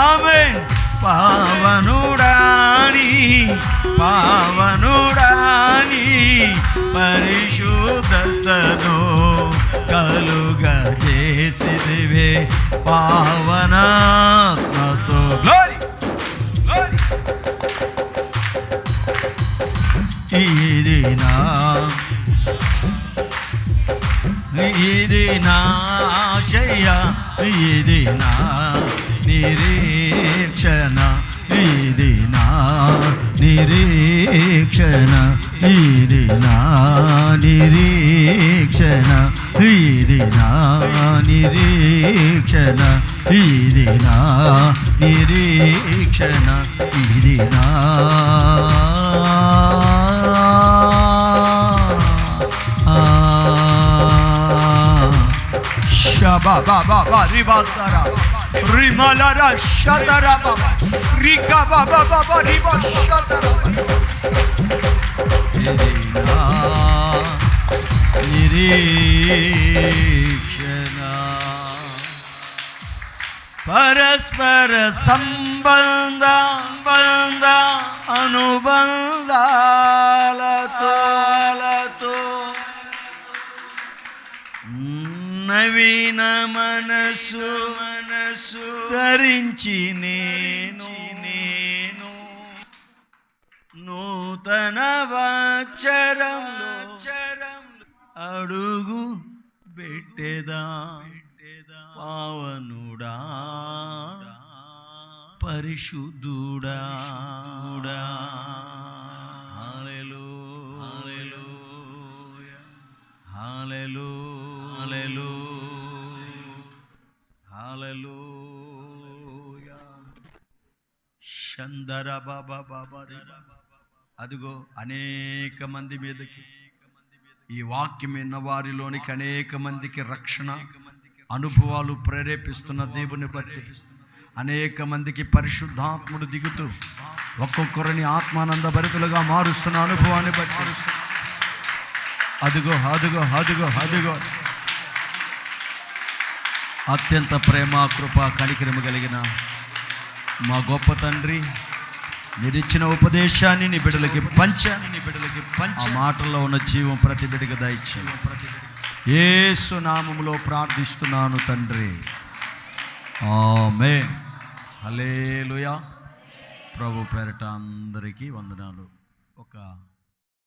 ఆమేన్. పావనుడాని పావనుడాని పరిశుద్ధతను పావనాత్మతో గ్లోరీ గ్లోరీ. ఇది నా ఆశయ, ఇది నా నిరీక్షణ, ఇది నా నిరీక్షణ, ఇది నా నిరీక్షణ, ఇది నా నిరీక్షణ, ఇది నా నిరీక్షణ, ఇది నా Shaba baba baba ribasara rimalara shatara baba rika baba baba ribashatara Nirina nirikshana Paraspara sambandha anubandhalato నవీన మనసు ధరించి నేను నూతన వచరంలో అడుగు పెట్టేదా పావనుడా పరిశుద్ధుడా హల్లెలూయా హల్లెలూయా హల్లెలూయా శందర బాబా బాబా. అదిగో అనేక మంది మీదకి ఈ వాక్యం విన్న వారిలోనికి అనేక మందికి రక్షణ అనుభవాలు ప్రేరేపిస్తున్న దేవుని బట్టి అనేక మందికి పరిశుద్ధాత్ముడు దిగుతూ ఒక్కొక్కరిని ఆత్మానంద భరితులుగా మారుస్తున్న అనుభవాన్ని బట్టి అదిగో అదిగో అదిగో అదిగో అత్యంత ప్రేమ కృప కనికరము కలిగిన మా గొప్ప తండ్రి, మీరిచ్చిన ఉపదేశాన్ని నీ బిడ్డలకి పంచి ఆ మాటల్లో ఉన్న జీవం ప్రతి బిడ్డకి దయచి యేసు నామములో ప్రార్థిస్తున్నాను తండ్రి, ఆమేన్. హల్లెలూయా. ప్రభు పేరట అందరికీ వందనాలు. ఒక